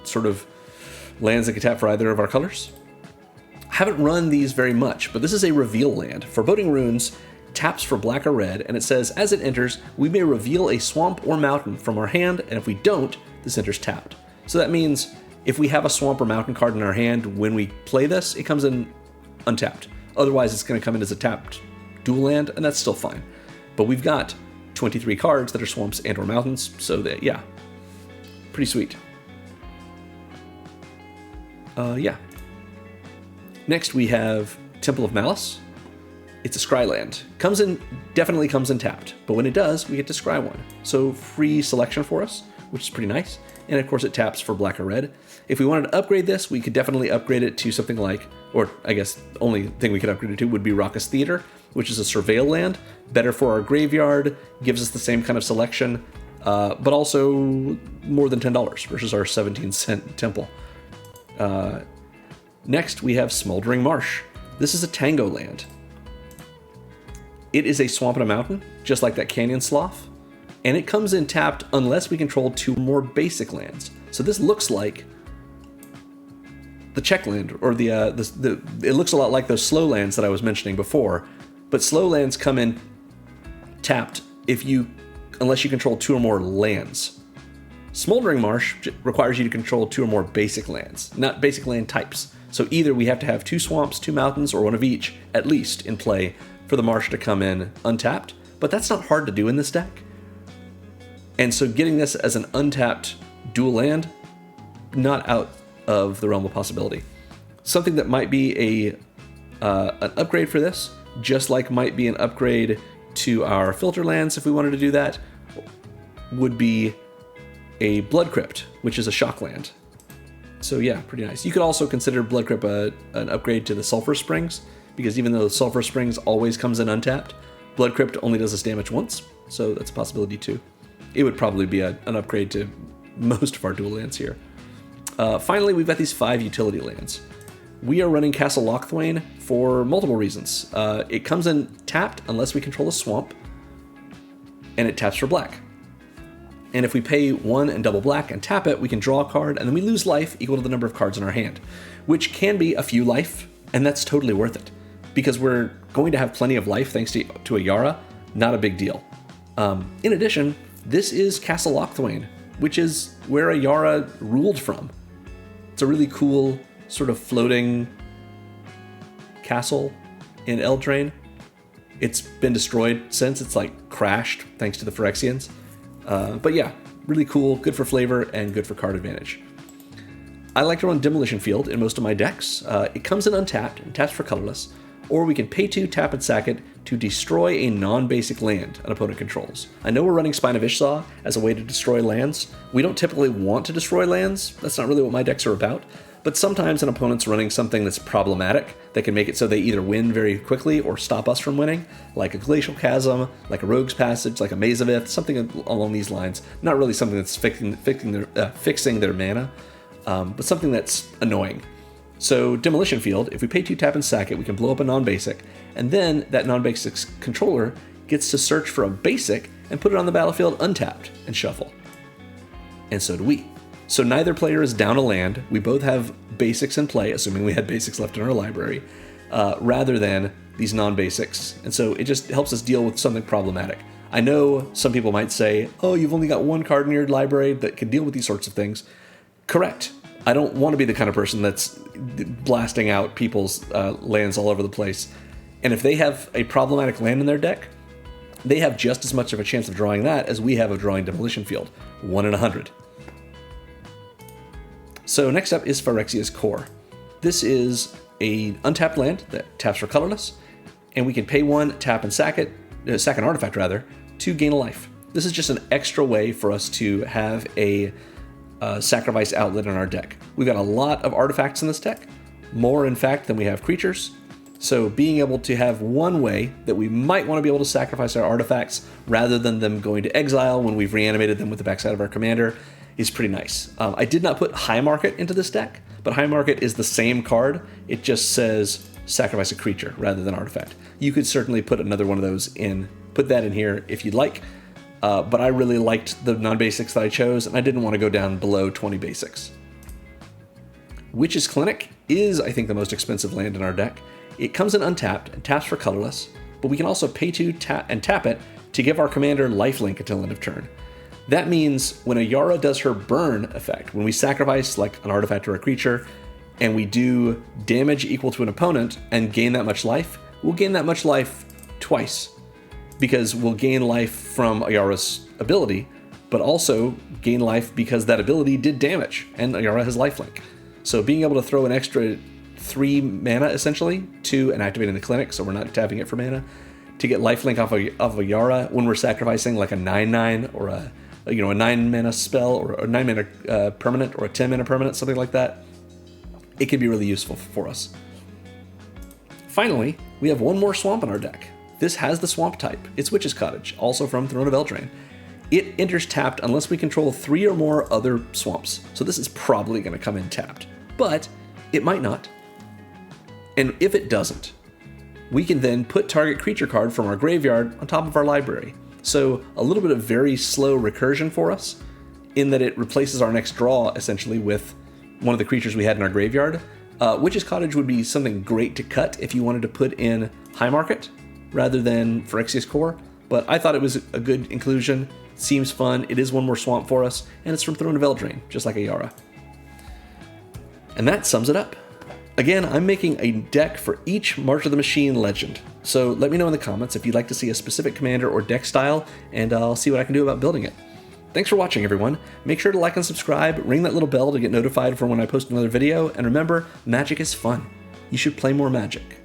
sort of lands that can tap for either of our colors. I haven't run these very much, but this is a reveal land. Foreboding Runes taps for black or red, and it says, as it enters, we may reveal a swamp or mountain from our hand, and if we don't, this enters tapped. So that means if we have a swamp or mountain card in our hand when we play this, it comes in untapped. Otherwise, it's going to come in as a tapped dual land, and that's still fine. But we've got 23 cards that are swamps and or mountains, so that, yeah, pretty sweet. Yeah. Next, we have Temple of Malice. It's a scry land. Definitely comes in tapped, but when it does, we get to scry one. So free selection for us, which is pretty nice. And of course, it taps for black or red. If we wanted to upgrade this, we could definitely upgrade it to something like, or I guess the only thing we could upgrade it to would be Raucous Theater, which is a surveil land. Better for our graveyard, gives us the same kind of selection, but also more than $10 versus our 17-cent temple. Next, we have Smoldering Marsh. This is a Tango land. It is a swamp and a mountain, just like that Canyon Slough, and it comes in tapped unless we control 2 more basic lands. So this looks like the check land, or it looks a lot like those slow lands that I was mentioning before, but slow lands come in tapped unless you control 2 or more lands. Smoldering Marsh requires you to control 2 or more basic lands, not basic land types. So either we have to have 2 swamps, 2 mountains, or 1 of each, at least, in play for the marsh to come in untapped, but that's not hard to do in this deck. And so getting this as an untapped dual land, not out of the realm of possibility. Something that might be an upgrade for this, just like might be an upgrade to our filter lands if we wanted to do that, would be a Blood Crypt, which is a shock land. So yeah, pretty nice. You could also consider Blood Crypt an upgrade to the Sulphur Springs, because even though Sulphur Springs always comes in untapped, Blood Crypt only does this damage once, so that's a possibility too. It would probably be an upgrade to most of our dual lands here. Finally, we've got these 5 utility lands. we are running Castle Lochthwain for multiple reasons. It comes in tapped unless we control a swamp, and it taps for black. And if we pay 1 and double black and tap it, we can draw a card, and then we lose life equal to the number of cards in our hand, which can be a few life, and that's totally worth it. Because we're going to have plenty of life thanks to Ayara, not a big deal. In addition, this is Castle Lochthwain, which is where Ayara ruled from. It's a really cool sort of floating castle in Eldraine. It's been destroyed since. It's like crashed thanks to the Phyrexians. But yeah, really cool, good for flavor, and good for card advantage. I like to run Demolition Field in most of my decks. It comes in untapped and taps for colorless, or we can pay 2, tap and sack it to destroy a non-basic land an opponent controls. I know we're running Spine of Ishsaw as a way to destroy lands. We don't typically want to destroy lands. That's not really what my decks are about. But sometimes an opponent's running something that's problematic that can make it so they either win very quickly or stop us from winning, like a Glacial Chasm, like a Rogue's Passage, like a Maze of Ith, something along these lines. Not really something that's fixing their mana, but something that's annoying. So Demolition Field, if we pay 2, tap and sack it, we can blow up a non-basic, and then that non-basic's controller gets to search for a basic and put it on the battlefield untapped and shuffle. And so do we. So neither player is down a land. We both have basics in play, assuming we had basics left in our library, rather than these non-basics. And so it just helps us deal with something problematic. I know some people might say, oh, you've only got 1 card in your library that can deal with these sorts of things. Correct. I don't want to be the kind of person that's blasting out people's lands all over the place. And if they have a problematic land in their deck, they have just as much of a chance of drawing that as we have of drawing Demolition Field. 1 in 100. So next up is Phyrexia's Core. This is an untapped land that taps for colorless, and we can pay 1, tap and sack it, sack an artifact rather, to gain a life. This is just an extra way for us to have a sacrifice outlet in our deck. We've got a lot of artifacts in this deck, more in fact than we have creatures. So being able to have one way that we might want to be able to sacrifice our artifacts rather than them going to exile when we've reanimated them with the backside of our commander is pretty nice. I did not put High Market into this deck, but High Market is the same card. It just says sacrifice a creature rather than artifact. You could certainly put another one of those in, put that in here if you'd like. But I really liked the non-basics that I chose, and I didn't want to go down below 20 basics. Witch's Clinic is, I think, the most expensive land in our deck. It comes in untapped and taps for colorless, but we can also pay 2, tap it to give our commander lifelink until end of turn. That means when Ayara does her burn effect, when we sacrifice like an artifact or a creature, and we do damage equal to an opponent and gain that much life, we'll gain that much life twice. Because we'll gain life from Ayara's ability, but also gain life because that ability did damage, and Ayara has lifelink. So being able to throw an extra 3 mana, essentially, to and activating the clinic, so we're not tapping it for mana, to get lifelink off of Ayara when we're sacrificing like a 9/9 or a 9 mana spell or a 9 mana permanent or a 10 mana permanent, something like that, it can be really useful for us. Finally, we have one more swamp in our deck. This has the swamp type. It's Witch's Cottage, also from Throne of Eldraine. It enters tapped unless we control 3 or more other swamps. So this is probably going to come in tapped, but it might not. And if it doesn't, we can then put target creature card from our graveyard on top of our library. So a little bit of very slow recursion for us, in that it replaces our next draw essentially with one of the creatures we had in our graveyard. Witch's Cottage would be something great to cut if you wanted to put in High Market rather than Phyrexia's Core, but I thought it was a good inclusion. Seems fun. It is one more swamp for us, and it's from Throne of Eldraine, just like Ayara. And that sums it up. Again, I'm making a deck for each March of the Machine legend, so let me know in the comments if you'd like to see a specific commander or deck style, and I'll see what I can do about building it. Thanks for watching, everyone. Make sure to like and subscribe, ring that little bell to get notified for when I post another video, and remember, magic is fun. You should play more Magic.